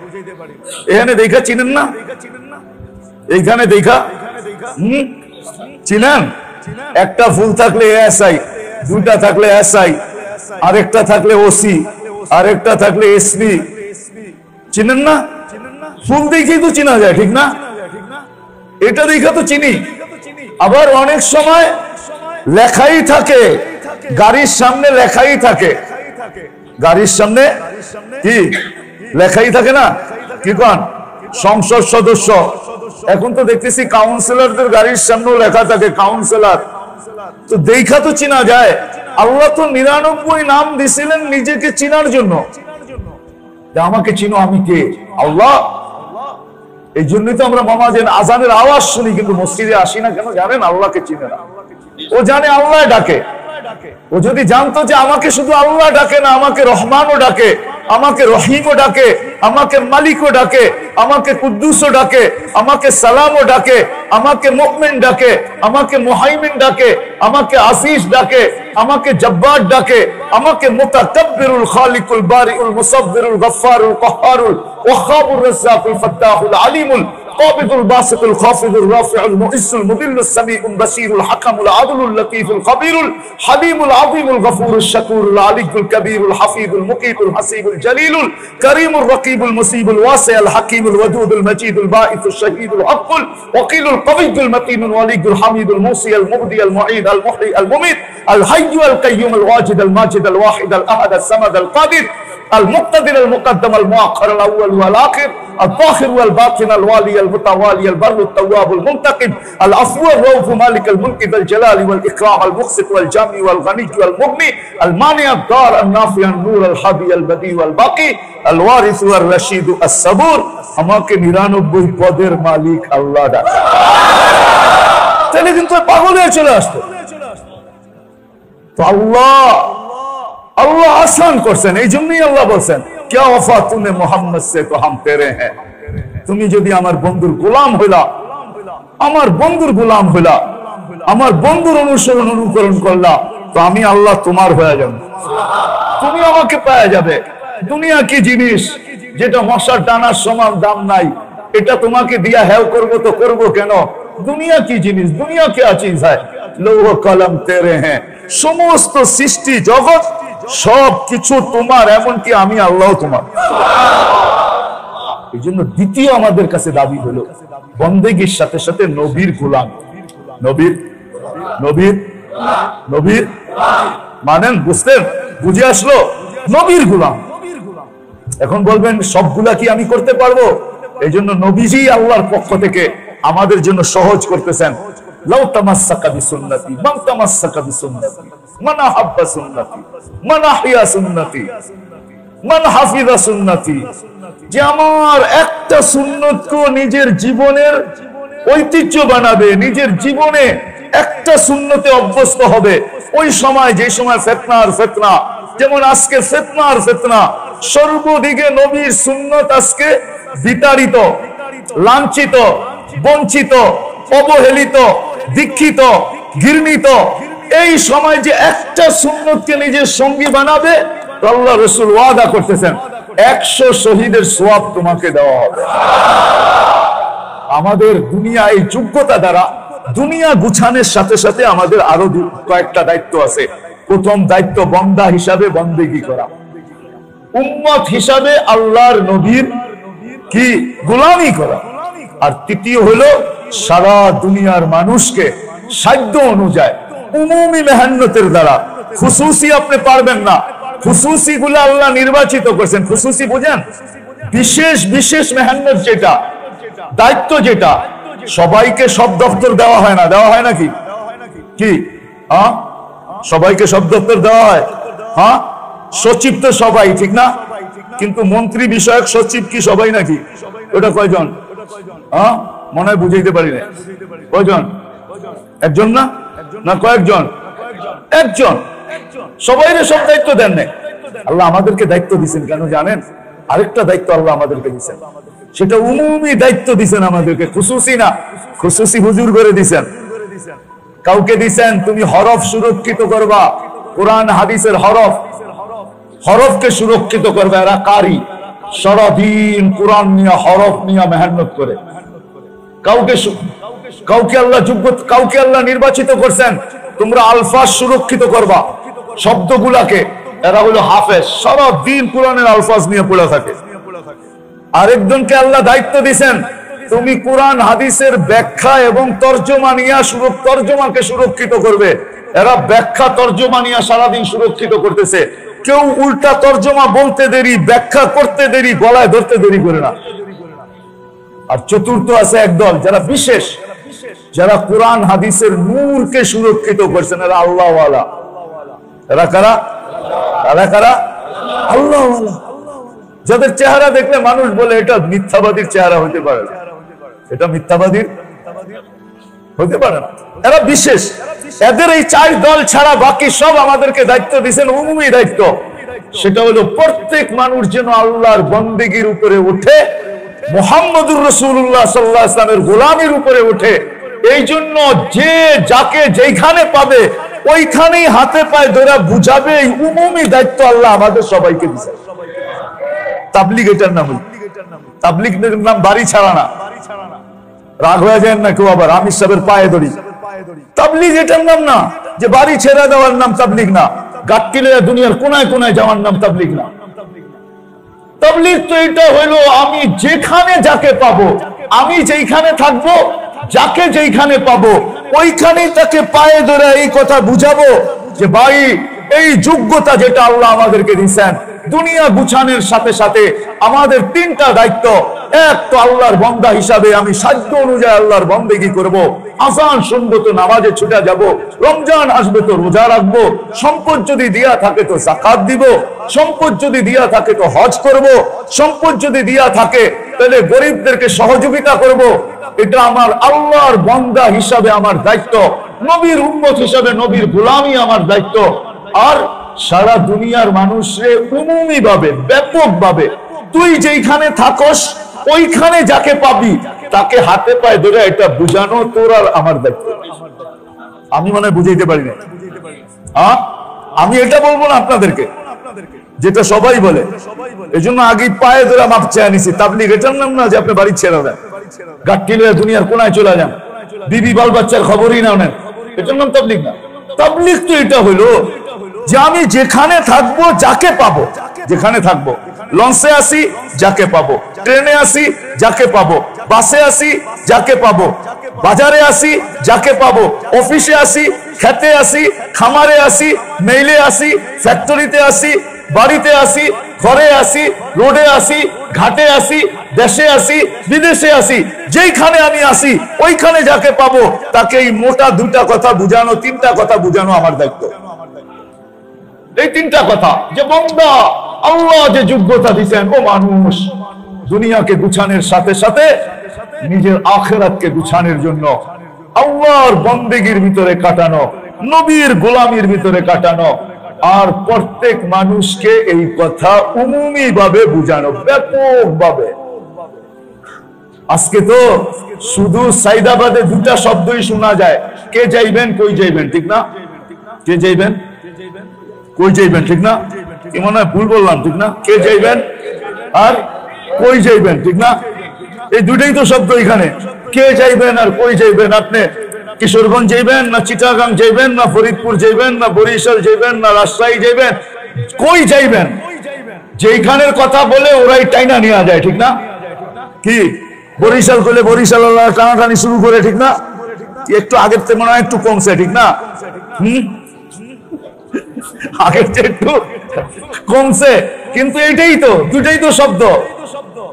Speaker 1: এখানে দেখা চিনেন না? এইখানে দেখা চিনেন? একটা ফুল থাকলে এসআই, দুইটা থাকলে এসআই, আরেকটা থাকলে ওসি, আরেকটা থাকলে এসপি, চিনেন না? ফুল দেখেই তো চিনা যায়, ঠিক না? এটা দেখা তো চিনি। আবার অনেক সময় লেখাই থাকে, গাড়ির সামনে লেখাই থাকে, গাড়ির সামনে কি লেখাই থাকে না, কি কন সংসদ সদস্য। এখন তো দেখতেছি কাউন্সিলরদের গাড়ির সামনেও লেখা থাকে কাউন্সিলর। তো দেখা তো চিনা যায়। আল্লাহ তো 99 নাম দিছিলেন নিজেকে চিনার জন্য, আমাকে চিনো আমি কে, আল্লাহ। এই জন্যই তো আমরা মামাজেন আজানের আওয়াজ শুনি কিন্তু মসজিদে আসি না কেন জানেন? আল্লাহকে চিনে না। ও জানে আল্লাহ ডাকে। ও যদি জানতো যে আমাকে শুধু আল্লাহ ডাকে না, আমাকে রহমানও ডাকে, আমাকে রহিমও ডাকে, আমাকে মালিকও ডাকে, আমাকে কুদ্দুসও ডাকে, আমাকে সালামও ডাকে, আমাকে মুমিন ডাকে, আমাকে মুহাইমিন ডাকে, আমাকে আসিস ডাকে, আমাকে জব্বার ডাকে, আমাকে মুতাকাব্বিরুল খালিকুল বারিউল মুসাব্বিরুল গফফারুল কহ্হারুল ওয়াহ্হাবুর রাজ্জাকুল ফাত্তাহুল আলিমুল قابض الباسط الخافض الرافع المؤس المذل السميع البصير الحكم العدل اللطيف الخبير الحليم العظيم الغفور الشكور العلي الكبير الحفيظ المقيت الحسيب الجليل الكريم الرقيب المصيب الواسع الحكيم الودود المجيد الباعث الشهيد الحق الوكيل القوي المتين الولي الحميد الموصي المبدي المعيد المحيي المميت الحي القيوم الواجد الماجد الواحد الاحد الصمد القادر المقتدر المقدم المؤخر الاول والاخر الظاهر والباطن الوالي المتوالي البر التواب المنتقم العفو الرؤوف مالك الملك ذا الجلال والاكرام المقسط والجامع والغني والمغني المانع الضار النافع النور الحبي البديع والباقي الوارث والرشيد الصبور আমাকে 99 পদের মালিক আল্লাহ ডাকে। তাহলে কিন্তু পাগল হয়ে চলে আসতো। তো আল্লাহ আসান করছেন। এই জন্যই আল্লাহ বলছেন क्या वफा तूने मोहम्मद से तो हम तेरे हैं। তুমি যদি আমার বন্ধুর গোলাম হইলা, আমার বন্ধুর গোলাম হইলা, আমার বন্ধুর অনুসরণ অনুকরণ করলা, তো আমি আল্লাহ তোমার হয়ে যাব, তুমি আমাকে পাওয়া যাবে। দুনিয়া কি জিনিস যেটা মশার ডানার সমান দাম নাই, এটা তোমাকে দিয়া হেও করবো তো করবো কেন? দুনিয়া কি জিনিস, দুনিয়া क्या चीज है, লৌহ কলম তেরে হ্যাঁ। সমস্ত সৃষ্টি জগৎ সব কিছু তোমার, এমনকি আমি আল্লাহ তোমার। এই জন্য দ্বিতীয় আমাদের কাছে দাবি হলো বন্দেগীর সাথে সাথে নবীর গোলাম। নবীর নবীর নবীর মানেন, বুঝতেন? বুঝে আসলো? নবীর গোলাম। এখন বলবেন সবগুলা কি আমি করতে পারবো? এই জন্য নবীজি আল্লাহর পক্ষ থেকে আমাদের জন্য সহজ করতেছেন। লাউ তামাসসাকা বিসুন্নতি মান তামাসসাকা বিসুন্নতি মান আহাব্বা সুন্নতি মান আহিয়া সুন্নতি মান হাফিজা সুন্নতি। যে আমার একটা সুন্নতকে নিজের জীবনের ঐতিহ্য বানাবে, নিজের জীবনে একটা সুন্নতে অভ্যস্ত হবে, ওই সময় যে সময় ফিতনা আর ফিতনা, যেমন আজকে ফিতনা আর ফিতনা, সর্বদিকে নবীর সুন্নত আজকে বিতাড়িত, লাঞ্ছিত, বঞ্চিত, অবহেলিত, দীক্ষিত, ঘৃণিত। এই সময় যে একটা সুন্নতকে নিজের সঙ্গী বানাবে, আল্লাহ রাসূল ওয়াদা করতেছেন 100 শহীদের সওয়াব তোমাকে দেওয়া হবে। আমাদের দুনিয়া এই যোগ্যতা দ্বারা দুনিয়া গুছানোর সাথে সাথে আমাদের আরো কয়েকটা দায়িত্ব আছে। প্রথম দায়িত্ব বান্দা হিসাবে বন্দেগী করা, উম্মত হিসাবে আল্লাহর নবীর কি গোলামি করা, আর তৃতীয় হলো সারা দুনিয়ার মানুষকে সাধ্য অনুযায়ী উমুমি মেহনতের দ্বারা, খুসুসি আপনি পারবেন না, খুসুসি গুলো আল্লাহ নির্বাচিত করেছেন। খুসুসি বুঝেন? বিশেষ বিশেষ মেহনত, যেটা দায়িত্ব, যেটা সবাইকে সব দপ্তর দেওয়া হয় না। দেওয়া হয় নাকি? কি হ্যাঁ, সবাইকে সব দপ্তর দেওয়া হয়? হ্যাঁ, সচিব তো সবাই, ঠিক না? কিন্তু মন্ত্রী বিষয়ক সচিব কি সবাই নাকি? ওটা কয়জন? হ্যাঁ, মনে হয় বুঝাইতে পারি না। কয়জন? একজন না? না কয়েকজন? একজন। সবাইরে সব দায়িত্ব দেন না। আল্লাহ আমাদেরকে দায়িত্ব দিচ্ছেন কেন জানেন? আরেকটা দায়িত্ব আল্লাহ আমাদেরকে দিচ্ছেন, সেটা উমুমি দায়িত্ব দিচ্ছেন আমাদেরকে, খুসুসি না। খুসুসি হুজুর করে দিচ্ছেন, কাউকে দিচ্ছেন তুমি হরফ সুরক্ষিত করবা, কোরআন হাদিসের হরফ, হরফকে সুরক্ষিত করবে। এরা কারি, সারাদিন কোরআন নিয়ে হরফ নিয়ে মেহনত করে। কাউকে আল্লাহ যোগ্য, কাউকে আল্লাহ নির্বাচিত করছেন তোমরা আলফাজ সুরক্ষিত করবা, শব্দগুলাকে। এরা হলো হাফেজ, সারাদিন কোরআনের আলফাজ নিয়ে পড়ে থাকে। আরেকজনকে আল্লাহ দায়িত্ব দিয়েছেন তুমি কোরআন হাদিসের ব্যাখ্যা এবং তর্জমা নিয়ে তর্জমাকে সুরক্ষিত করবে। এরা ব্যাখ্যা তর্জমা নিয়ে সারাদিন সুরক্ষিত করতেছে। কেউ উল্টা তর্জমা বলতে দেরি, ব্যাখ্যা করতে দেরি, গলায় ধরতে দেরি করে না। আর চতুর্থ আছে একদল যারা বিশেষ, যারা কোরআন হাদিসের নূরকে সুরক্ষিত করছেন, এরা আল্লাহওয়ালা। এরা কারা? এরা কারা? আল্লাহওয়ালা, যাদের চেহারা দেখলে মানুষ বলে এটা মিথ্যাবাদীর চেহারা হতে পারে না, এটা মিথ্যাবাদীর হতে পারে না। এরা বিশেষ। এদের এই 4 দল ছাড়া বাকি সব আমাদেরকে দায়িত্ব দিয়েছেন, উমুমি দায়িত্ব। সেটা হলো প্রত্যেক মানুষ যেন আল্লাহর বন্দেগীর উপরে উঠে, মুহাম্মদুর রাসূলুল্লাহ সাল্লাল্লাহু আলাইহি ওয়াসাল্লামের গোলামির উপরে উঠে। এই জন্য যে যাকে যেখানে পাবে ওইখানেই হাতে পায়ে ধরে বুঝাবে, এই উমুমি দায়িত্ব আল্লাহ আমাদের সবাইকে দিয়েছে। তাবলীগ এটার নাম। তাবলীগের নাম বাড়ি ছাড়া না। রাগ হয়ে যায় না কেউ আবার আমির সাহেবের পায়ে ধরি। তাবলীগ এটার নাম না, যে বাড়ি ছেড়ে দেওয়ার নাম তাবলীগ না, গাট্টিলে দুনিয়ার কোনায় কোনায় যাওয়ার নাম তাবলীগ না। তাবলীগ তো এটা হইলো আমি যেখানে যাকে পাবো, আমি যেখানে থাকবো, যাকে যেখানে পাবো ওইখানেই তাকে পায়ে ধরে এই কথা বুঝাবো যে ভাই এই যোগ্যতা যেটা আল্লাহ আমাদেরকে দিয়েছেন, দুনিয়া গুছানোর সাথে সাথে আমাদের 3টা দায়িত্ব। এক, তো আল্লাহর বান্দা হিসাবে আমি সাধ্য অনুযায়ী আল্লাহর বন্দেগী করব। আযান শুনবো তো নামাজে ছুটে যাব, রমজান আসবে তো রোজা রাখবো, সম্পদ যদি দিয়া থাকে তো যাকাত দিব, সম্পদ যদি দিয়া থাকে তো হজ করব, সম্পদ যদি দিয়া থাকে তাহলে গরিবদেরকে সহযোগিতা করব। এটা আমার আল্লাহর বান্দা হিসাবে আমার দায়িত্ব, নবীর উম্মত হিসাবে নবীর গোলামি আমার দায়িত্ব। আর সারা দুনিয়ার মানুষরে উমুমি ভাবে, ব্যাপক ভাবে তুই যেখানে থাকস ওইখানে যাকে পাবি তাকে হাতে পায়ে ধরে এটা বুঝানো তোর আর আমার দায়িত্ব। আমি মনে হয় বুঝাইতে পারি না। আমি এটা বলবো না আপনাদেরকে, যেটা সবাই বলে। এই জন্য আগে পায়ে ধরে মাপ চেয়ে নিছি। তাবলীগ এটার নাম না যে আপনি বাড়ি ছেড়ে দেন, গাট্টি লয়ে দুনিয়ার কোনায় চলে যান, বিবি বাল বাচ্চার খবরই না নেন, এটার নাম তাবলীগ না। তাবলীগ তো এটা হইলো যে আমি যেখানে থাকবো যাকে পাবো, যেখানে থাকবো, লঞ্চে আসি যাকে পাবো, ট্রেনে আসি যাকে পাবো, বাসে আসি যাকে পাবো, বাজারে আসি যাকে পাবো, অফিসে আসি, খেতে আসি, খামারে আসি, মেইলে আসি, ফ্যাক্টরিতে আসি, বাড়িতে আসি, ঘরে আসি, রোডে আসি, ঘাটে আসি, দেশে আসি, বিদেশে আসি, যেইখানে আমি আসি ওইখানে যাকে পাবো তাকে এই মোটা 2টা কথা বুঝানো, 3টা কথা বুঝানো আমার দায়িত্ব। এই 3টা কথা যে বান্দা আল্লাহ যে যোগ্যতা দিয়েছেন, ও মানুষ দুনিয়াকে গুছানোর সাথে সাথে নিজের আখিরাতকে গুছানোর জন্য আল্লাহর বন্দেগীর ভিতরে কাটানো, নবীর গোলামির ভিতরে কাটানো। আর প্রত্যেক মানুষকে এই কথা উমুমি ভাবে বুঝানো, ব্যাপক ভাবে। আজকে তো শুধু সাইদাবাদে 2টা শব্দই শোনা যায়, কে যাইবেন কই যাইবেন, ঠিক না? কে যাইবেন কই যাইবেন, ঠিক না? কি মনে হয় ভুল বললাম, ঠিক না? কে যাইবেন আর কই যাইবেন, ঠিক না? এই 2টাই তো শব্দ এখানে। কে যাইবেন আর কই যাইবেন। আপনি কিশোরগঞ্জ যাইবেন না চিটাগাং যাইবেন না ফরিদপুর যাইবেন না বরিশাল যাইবেন না রাজশাহী যাইবেন, কই যাইবেন? যেখানের কথা বলে ওরাই টাইনা নিয়ে যায়, ঠিক না? কি বরিশাল করলে বরিশাল টানাটানি শুরু করে, ঠিক না? একটু আগের থেকে মনে হয় একটু কমছে, ঠিক না? আগের চেয়ে একটু কমছে, কিন্তু এইটাই তো, 2টাই তো শব্দ।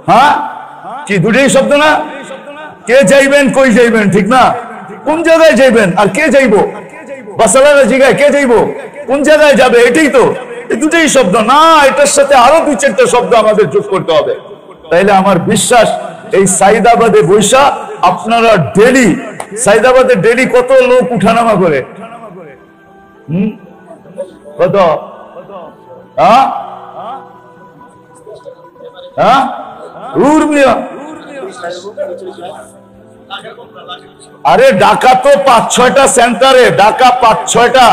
Speaker 1: হ্যাঁ কি 2টাই শব্দ না? কে যাইবেন কই যাইবেন, ঠিক না? কোন জায়গায় যাইবেন আর কে যাইবো, বাসালার জায়গায় কে যাইবো, কোন জায়গায় যাবে, এটাই তো। এই 2টাই শব্দ না, এটার সাথে আরো 2-4টা শব্দ আমাদের যোগ করতে হবে। তাইলে আমার বিশ্বাস এই সাইদাবাদে বৈশা আপনারা ডেলি, সাইদাবাদে ডেলি কত লোক উঠানামা করে, কত? আরে ঢাকা তো 5-6টা সেন্টারে, ঢাকা 5-6টা।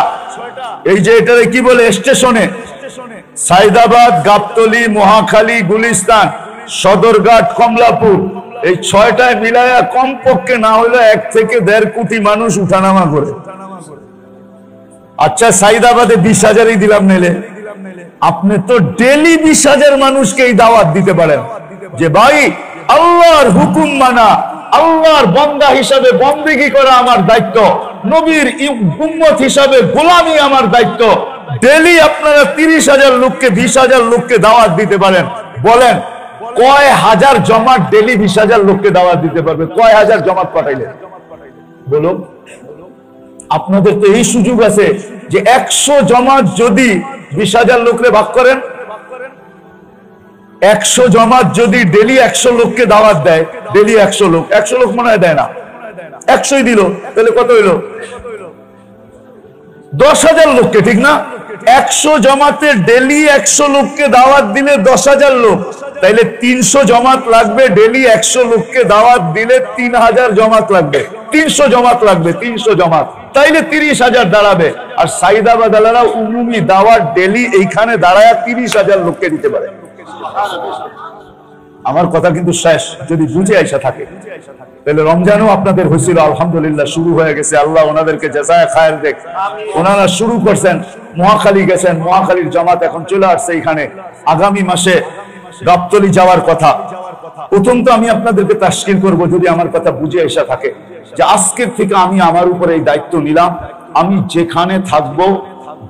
Speaker 1: এই যে এটারে কি বলে স্টেশনে, সাইদাবাদ, গাবতলী, মহাখালী, গুলিস্তান, সদরঘাট, কমলাপুর, এই 6টায় মিলায়া কমপক্ষে না হলে 1 থেকে 1.5 কোটি মানুষ উঠানামা করে। আচ্ছা সাইদাবাদে 20,000ই দিলাম নেলে, আপনি তো ডেলি 20,000 মানুষকে এই দাওয়াত দিতে পারেন যে ভাই আল্লাহর হুকুম মানা, আল্লাহর বান্দা হিসাবে বন্দেগী করা আমার দায়িত্ব, নবীর উম্মত হিসাবে গোলামি আমার দায়িত্ব। ডেলি আপনারা 30,000 লোককে 20,000 লোককে দাওয়াত দিতে পারেন। বলেন কয় হাজার জমাত ডেলি 20,000 লোককে দাওয়াত দিতে পারবে? কয় হাজার জমাত পাঠাইলে বলুন? আপনাদের তো এই সুযোগ আছে যে 100 জমাত যদি 20,000 লোকরে ভাগ করেন, 100 জমাত যদি ডেলি 100 লোককে দাওয়াত দেয়, ডেলি 100 লোক মনে হয় দেয় না, 100ই দিল, তাহলে কত হইল? 10,000 লোককে, ঠিক না? 100 জমাতে ডেলি 100 লোককে দাওয়াত দিলে 10,000 লোক, তাইলে 300 জমাত লাগবে। ডেলি 100 লোককে দাওয়াত দিলে 3,000 জমাত লাগবে, 300 জমাত লাগবে, 300 জমাত, তাইলে 30,000 দাঁড়াবে। আর সাইদাবাদ আলারা উমুমি দাওয়াত ডেলি এইখানে দাঁড়ায় 30,000 লোককে দিতে পারে। আমার কথা কিন্তু শেষ, যদি বুঝে আইসা থাকে। তাহলে রমজানও আপনাদের হয়েছিল, আলহামদুলিল্লাহ শুরু হয়ে গেছে। আল্লাহ ওনাদেরকে জাযায়ে খায়ের দেখ। ওনারা শুরু করছেন, মহাখালী গেছেন, মহাখালীর জামাত এখন চলে আসছে এখানে। আগামী মাসে গাবতলী যাওয়ার কথা। প্রথম তো আমি আপনাদেরকে তাশকিল করব, যদি আমার কথা বুঝে আইসা থাকে, যে আজকের থেকে আমি আমার উপরে এই দায়িত্ব নিলাম, আমি যেখানে থাকবো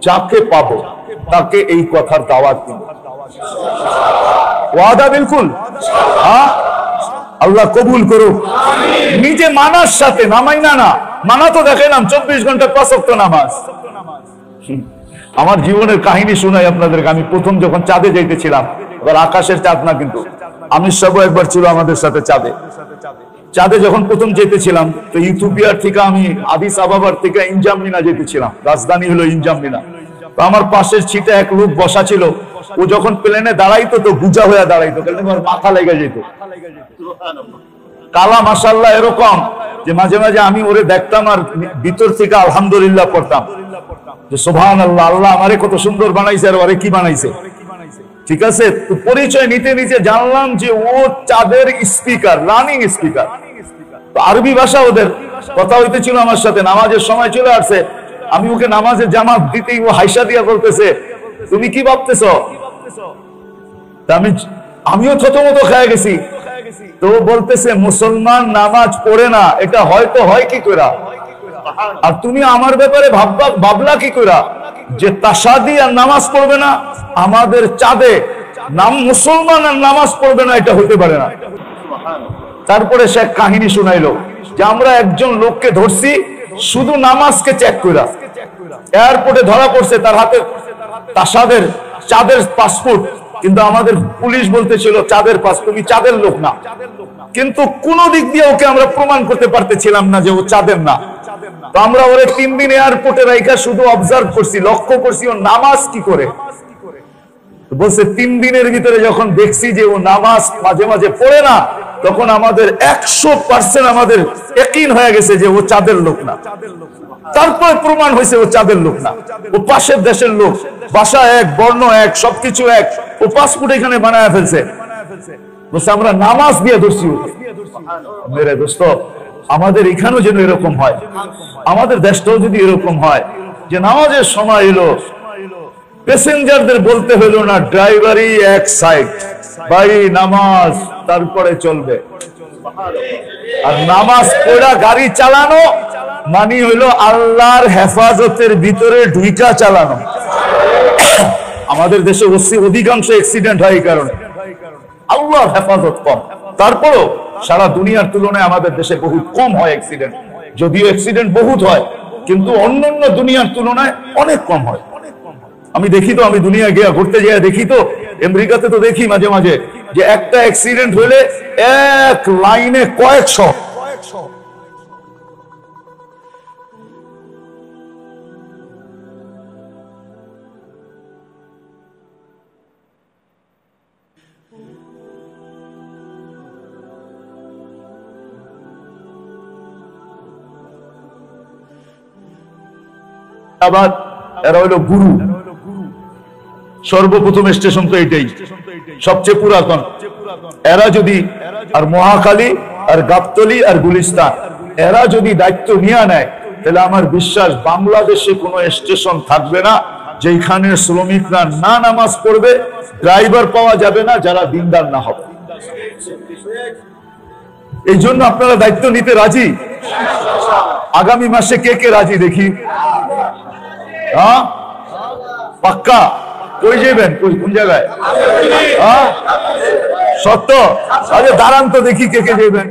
Speaker 1: যাকে পাবো তাকে এই কথার দাওয়াত দিব। ওয়াদা বিলকুল? হ্যাঁ, আল্লাহ কবুল করুক। নিজে মানার সাথে, নামাই না মানা তো দেখাইলাম 24 ঘন্টা 5 ওয়াক্ত নামাজ। আমার জীবনের কাহিনী শুনাই আপনাদেরকে। আমি প্রথম যখন চাঁদে যাইতেছিলাম, এবার আকাশের চাঁদ না কিন্তু, আমির সাহেব একবার ছিল আমাদের সাথে চাঁদে যখন প্রথম যেতেছিলাম, তো ইথিওপিয়ার থেকে আমি আদিস আবাবার থেকে ইনজামনিনা যেতেছিলাম, রাজধানী হলো ইনজামনিনা। তো আমার পাশের সিটে এক লোক বসা ছিল, ও যখন প্লেনে দাঁড়াইতো তো গুজা হয়ে দাঁড়াইতো, আমার মাথা লেগে যেত। কালা মাশাআল্লাহ এরকম যে মাঝে মাঝে আমি ওরে দেখতাম আর ভিতর থেকে আলহামদুলিল্লাহ পড়তাম যে সুবহানাল্লাহ, আল্লাহ আমারে কত সুন্দর বানাইছে আর ওরে কি বানাইছে। ঠিক আছে, তো পরিচয় নিতে নিতে জানলাম যে ও চাঁদের স্পিকার, রানিং স্পিকার। তো আরবি ভাষা ওদের, কথা হইতেছিল আমার সাথে। নামাজের সময় চলে আসছে, আমি ওকে নামাজের জামাত দিতেই ও হাইসা দিয়া বলতেছে, তুমি কি ভাবতেছ? আমিও থতমত খেয়ে গেছি। তো বলতেছে, মুসলমান নামাজ পড়ে না, এটা হয়তো হয় কি কইরা? আর তুমি আমার ব্যাপারে ভাবলা কি কইরা যে তাসাদি আর নামাজ পড়বে না? আমাদের চাঁদে নাম মুসলমান আর নামাজ পড়বে না, এটা হইতে পারে না। তারপরে সে কাহিনী শুনাইলো যে আমরা একজন লোককে ধরছি শুধু নামাজকে চেক কইরা, এয়ারপোর্টে ধরা পড়ছে, তার হাতে তাসাদের চাঁদের পাসপোর্ট, কিন্তু আমাদের পুলিশ বলতেছিল চাঁদের পাসপোর্ট, তুমি চাঁদের লোক না। কিন্তু কোন দিক দিয়ে ওকে আমরা প্রমাণ করতে পারতেছিলাম না যে ও চাঁদের না। তো আমরা ওরে 3 দিন এয়ারপোর্টে রাইখা শুধু অবজার্ভ করছি, লক্ষ্য করছি ও নামাজ কি করে। বলছে 3 দিনের ভিতরে যখন দেখছি যে ও নামাজ মাঝে মাঝে পড়ে না, তখন আমাদের 100% আমাদের ইয়াকিন হয়ে গেছে যে ও চাঁদের লোক না। তারপরে প্রমাণ হয়েছে ও চাঁদের লোক না, ও পাশের দেশের লোক, ভাষা এক, বর্ণ এক, সবকিছু এক, ও পাসপোর্ট এখানে বানায় ফেলছে। বলছে আমরা নামাজ দিয়ে ধরছি। মেরে দোস্ত, আমাদের এখানেও যেন এরকম হয়, আমাদের দেশটাও যদি এরকম হয় যে নামাজের সময় এলো, প্যাসেঞ্জারদের বলতে হলো না ড্রাইভারই এক সাইড, ভাই নামাজ তারপরে চলবে। আর নামাজ পড়া গাড়ি চালানো মানে হইলো আল্লাহর হেফাজতের ভিতরে ঢুইকা চালানো। আমাদের দেশে অধিকাংশ অ্যাক্সিডেন্ট হয় এই কারণে, আল্লাহর হেফাজত কম। তারপরও সারা দুনিয়ার তুলনায় আমাদের দেশে বহুত কম হয় অ্যাক্সিডেন্ট। যদিও অ্যাক্সিডেন্ট বহুত হয়, কিন্তু অন্যান্য দুনিয়ার তুলনায় অনেক কম হয়। আমি দেখি তো, আমি দুনিয়া গিয়া ঘুরতে যাই দেখি তো, আমেরিকাতে তো দেখি মাঝে মাঝে যে একটা অ্যাক্সিডেন্ট হইলে এক লাইনে কয়েকশো। আবার এরা হইল গুরু, সর্বপ্রথম স্টেশন তো এটাই, সবচেয়ে পুরাতন। এরা যদি, আর মহাখালী আর গাবতলী আর গুলিস্তান, এরা যদি দায়িত্ব নিয়ে নেয়, তাহলে আমার বিশ্বাস বাংলাদেশে কোনো স্টেশন থাকবে না যেখানে শ্রমিকরা না নামাজ পড়বে, ড্রাইভার পাওয়া যাবে না যারা দিনদার না হবে। এই জন্য আপনারা দায়িত্ব নিতে রাজি? আগামী মাসে কে কে রাজি দেখি? হ্যাঁ, পাক্কা? কই যাবেন? কোন জায়গায়? সত্য? আরে দাঁড়ান তো দেখি কে কে যাবেন।